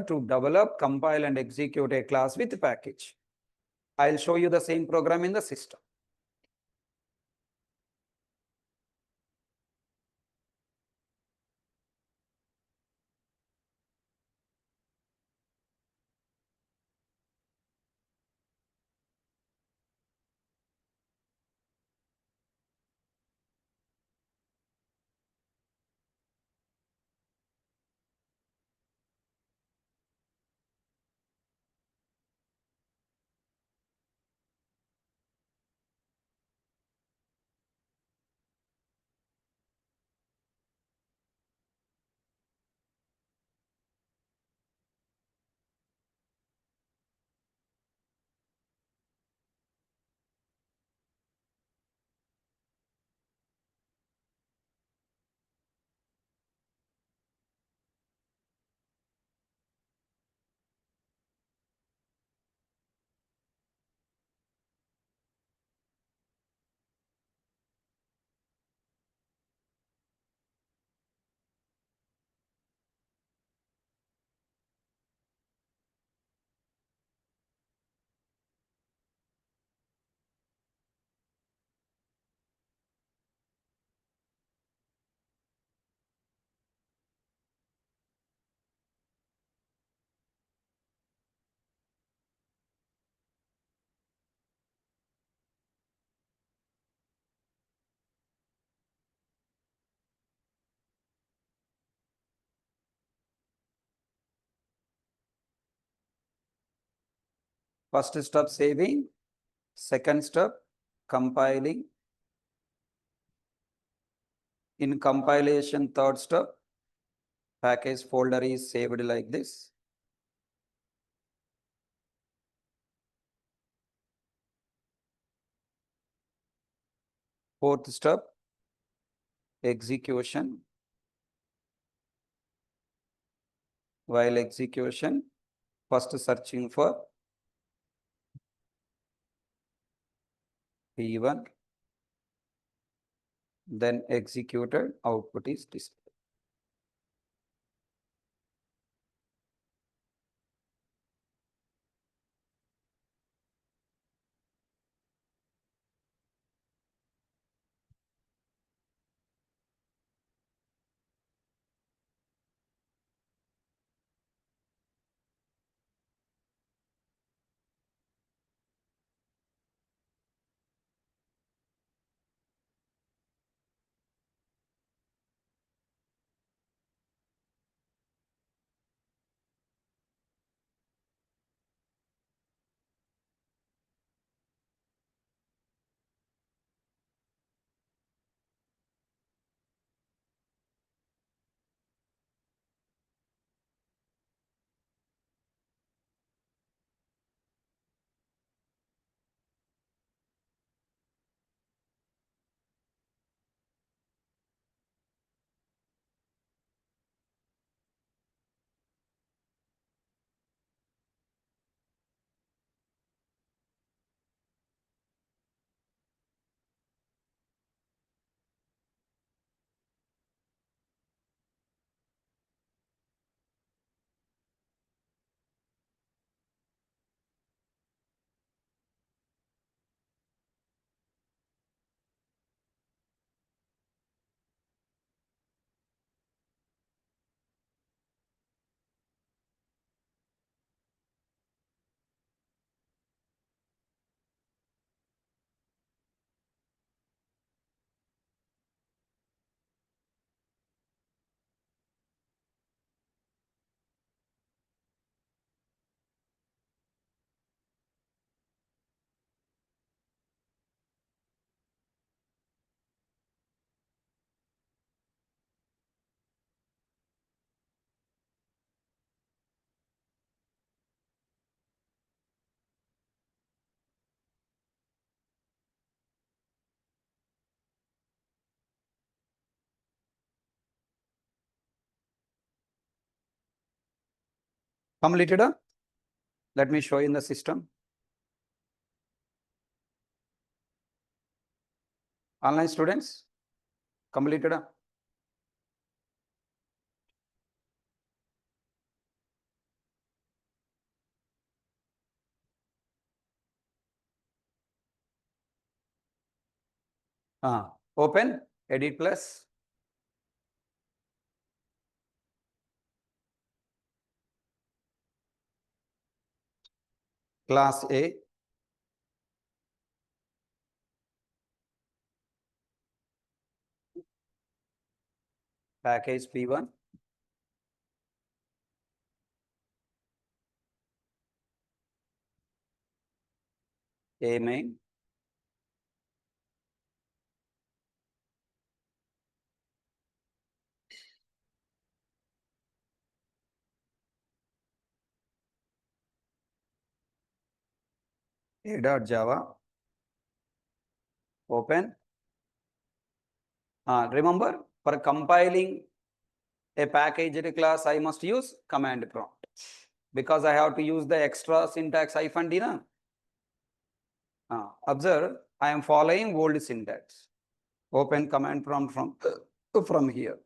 to develop, compile and execute a class with package. I'll show you the same program in the system. First step saving, second step compiling. In compilation, third step, package folder is saved like this. Fourth step, execution. While execution, first searching for P1, then executed, output is displayed. Completed? Let me show you in the system. Online students, completed? Open, edit plus. Class A. Package P1. A main. A.java. Open. Remember, for compiling a packaged class, I must use command prompt because I have to use the extra syntax -d. Na? Observe, I am following old syntax. Open command prompt from here.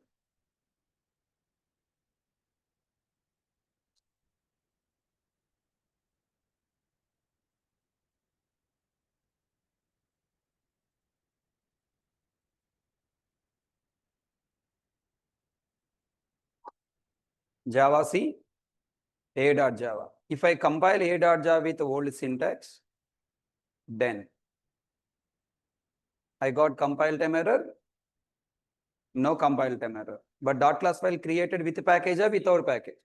Java C, A.java. If I compile A.java with old syntax, then I got compile time error, no compile time error. But dot class file created with package or without package?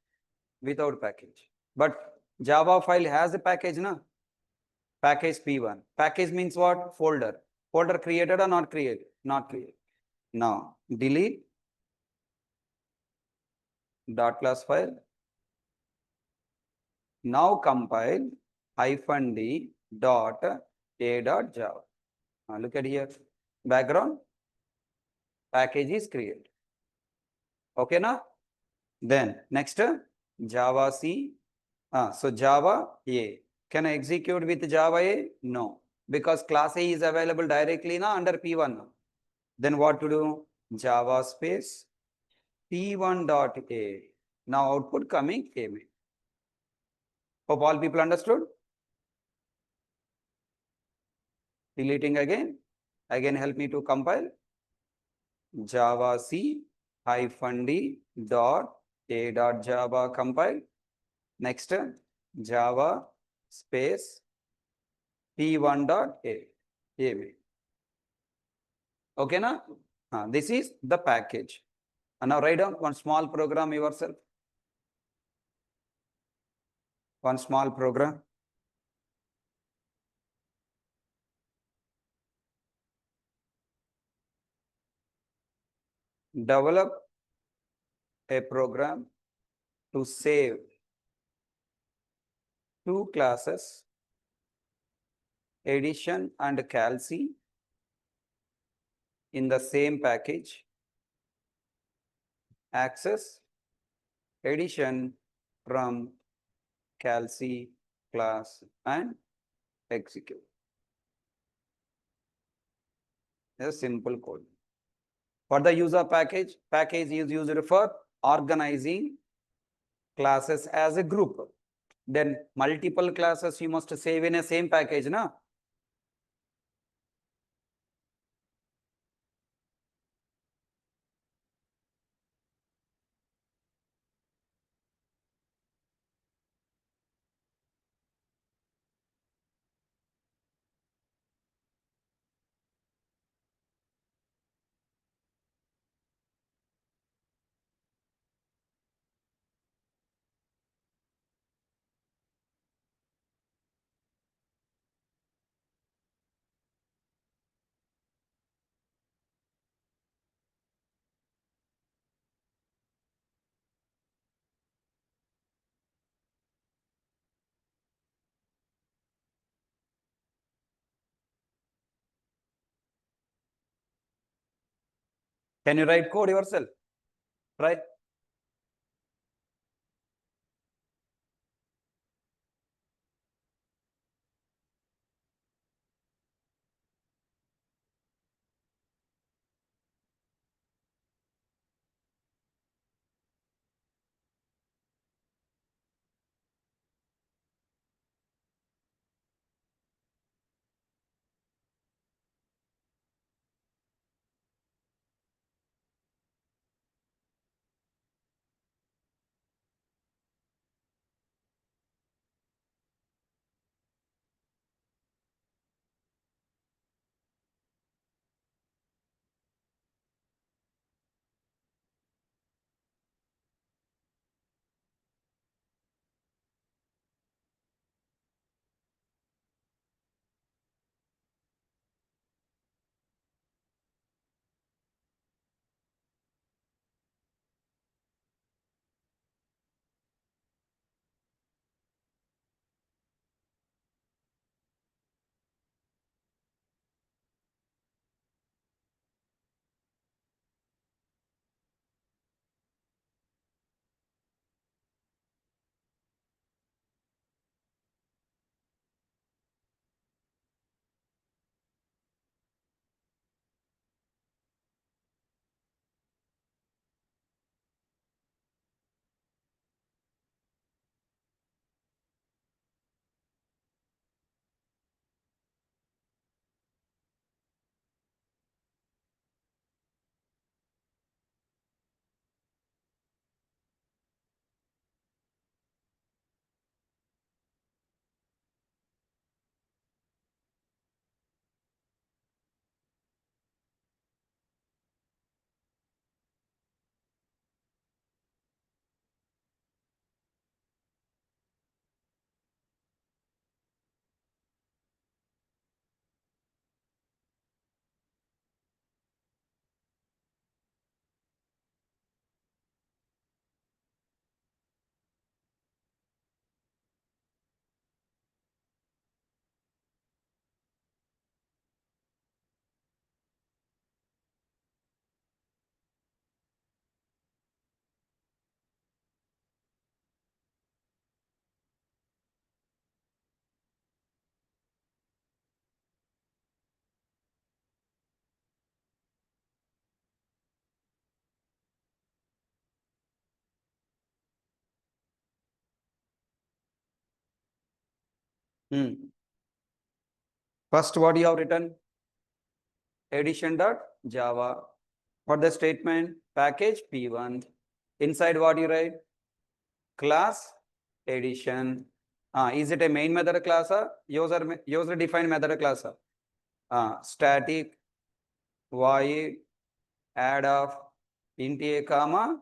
Without package. But Java file has a package, na? Package P1. Package means what? Folder. Folder created or not created? Not created. Now delete dot class file. Now compile -d dot a dot java. Look at here. Background package is created. Okay, now then next Java C. So Java A. Can I execute with Java A? No, because class A is available directly now under P1. Then what to do? Java space P1 dot A. Now output coming A main. Hope all people understood. Deleting again. Again help me to compile. Java C -d dot A dot Java compile. Next Java space P1 dot A. Okay, na? This is the package. And now write down one small program yourself. One small program. Develop a program to save two classes, addition and calc, in the same package. Access addition from calc class and execute. A simple code. For the user package, package is used for organizing classes as a group. Then multiple classes you must save in a same package, na? Can you write code yourself? Try. First, what you have written? Addition.java. For the statement, package P1. Inside what you write? Class addition. Is it a main method class or user defined method class? Static void add of int a comma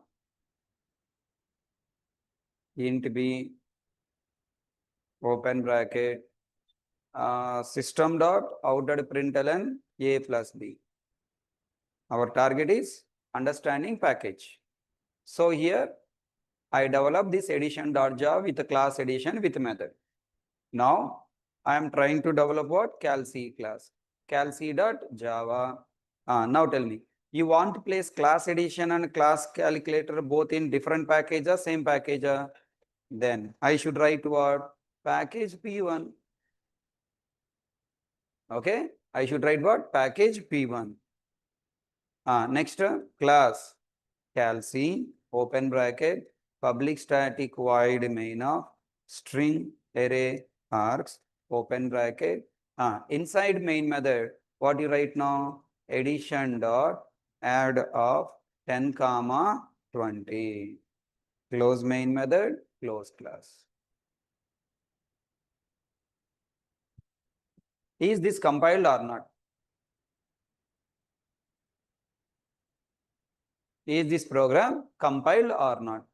int b open bracket system dot out dot println a plus b. Our target is understanding package. So here I develop this addition.java with the class addition with method. Now I am trying to develop what? Calc class. Calc.java. Now tell me, you want to place class addition and class calculator both in different packages, same package? Then I should write what? Package P1. Okay, I should write what? Package P1. Next, class calc open bracket public static void main of string array args open bracket. Inside main method, what you write now? Addition dot add of 10 comma 20. Close main method, close class. Is this compiled or not? Is this program compiled or not?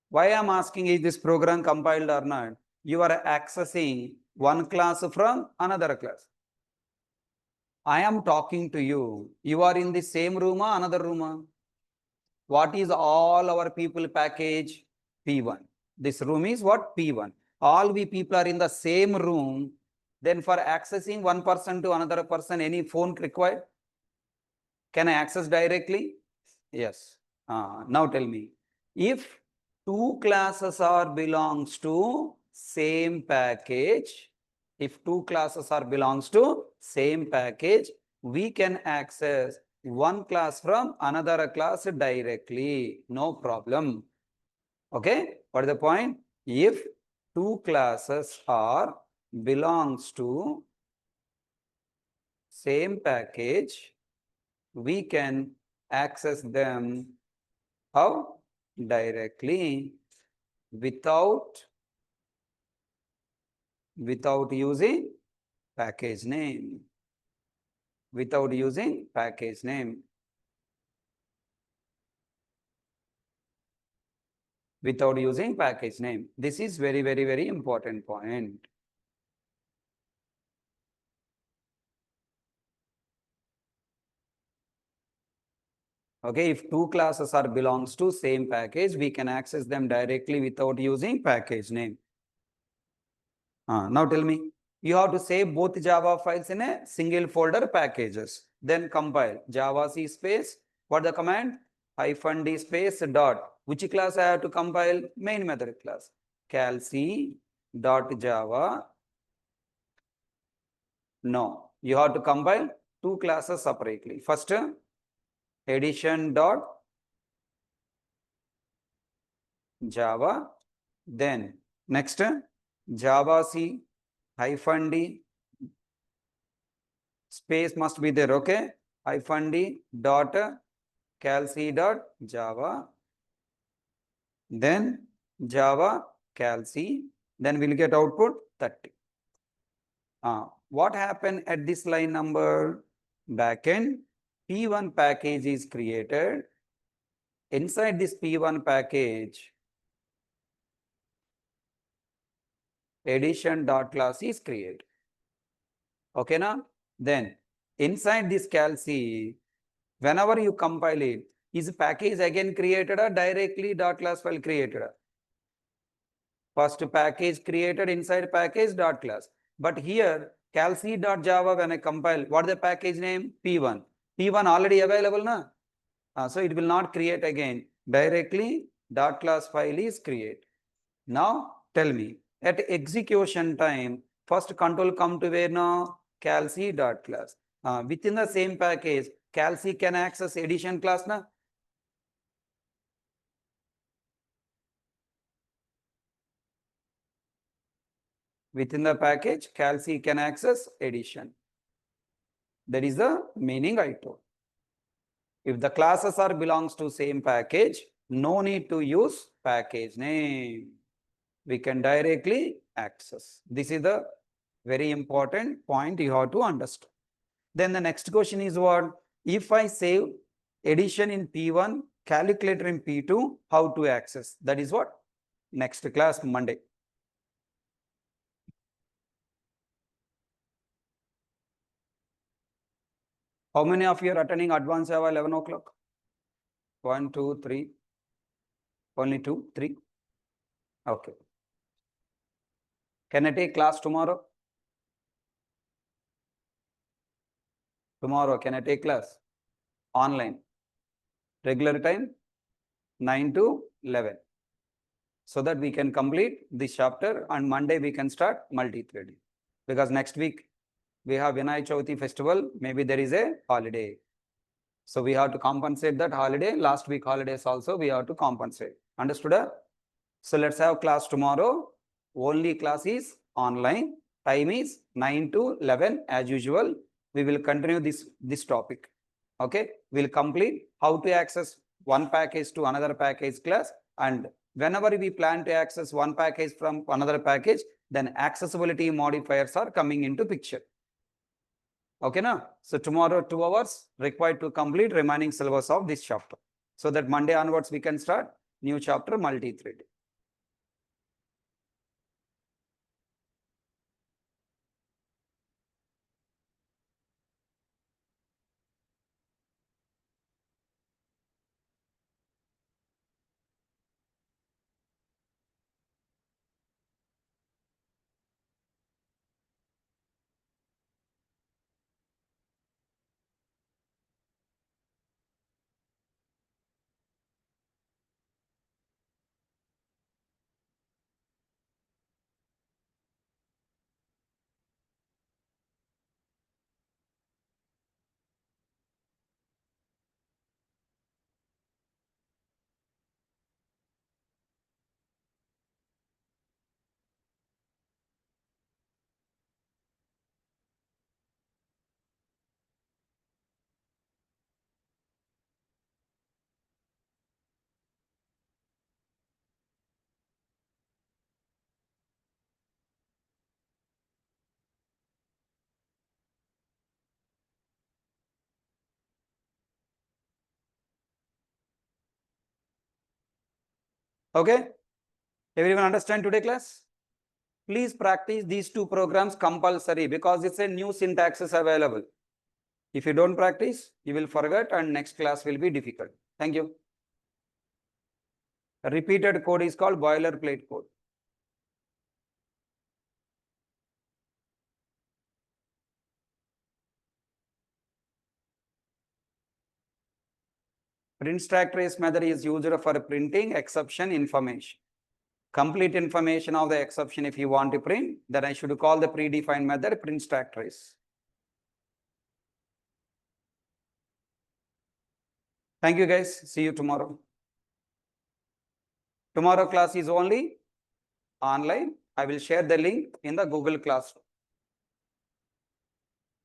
Why I am asking, is this program compiled or not? You are accessing one class from another class. I am talking to you. You are in the same room or another room? What is all our people package? P1. This room is what? P1. All we people are in the same room. Then for accessing one person to another person, any phone required? Can I access directly? Yes. Now tell me, if two classes are belongs to same package, if two classes are belongs to same package, we can access one class from another class directly, no problem. Okay, what is the point? If two classes are belongs to same package, we can access them how? Directly without using package name. Without using package name. Without using package name. This is very, very, very important point. Okay, if two classes are belongs to same package, we can access them directly without using package name. Now tell me, you have to save both Java files in a single folder packages. Then compile Java C space. What the command? -d space dot. Which class I have to compile? Main method class. Calc dot Java. No, you have to compile two classes separately. First, addition dot Java. Then next, Java C -d space must be there. Okay, -d dot calc dot Java. Then Java calc. Then we'll get output 30. What happened at this line number? Backend P1 package is created. Inside this P1 package, addition dot class is created. Okay, now then inside this calc, whenever you compile it, is package again created or directly dot class file created? First package created inside package dot class. But here calc.java, when I compile, what is the package name? P1. P1 already available, na? So it will not create again. Directly dot class file is create. Now tell me, at execution time, first control come to where now? Calc.class. Within the same package, calc can access addition class, na? Within the package, Calc can access addition. That is the meaning I told. If the classes are belongs to same package, no need to use package name. We can directly access. This is the very important point you have to understand. Then the next question is what? If I save addition in P1, calculator in P2, how to access? That is what? Next class, Monday. How many of you are attending advanced Java 11 o'clock? 1, 2, 3. Only 2, 3. Okay. Can I take class tomorrow? Tomorrow, can I take class? Online. Regular time? 9 to 11. So that we can complete this chapter, and Monday we can start multi-threading. Because next week we have Vinayak Chauthi festival, maybe there is a holiday. So we have to compensate that holiday. Last week holidays also we have to compensate. Understood? So let's have class tomorrow. Only class is online. Time is 9 to 11 as usual. We will continue this topic. Okay. We'll complete how to access one package to another package class, and whenever we plan to access one package from another package, then accessibility modifiers are coming into picture. Okay, now? So tomorrow 2 hours required to complete remaining syllabus of this chapter. So that Monday onwards we can start new chapter multi-thread. Okay. Everyone understand today class? Please practice these two programs compulsory, because it's a new syntax is available. If you don't practice, you will forget and next class will be difficult. Thank you. Repeated code is called boilerplate code. Print stack trace method is used for printing exception information. Complete information of the exception if you want to print, then I should call the predefined method print stack trace. Thank you guys. See you tomorrow. Tomorrow class is only online. I will share the link in the Google Classroom.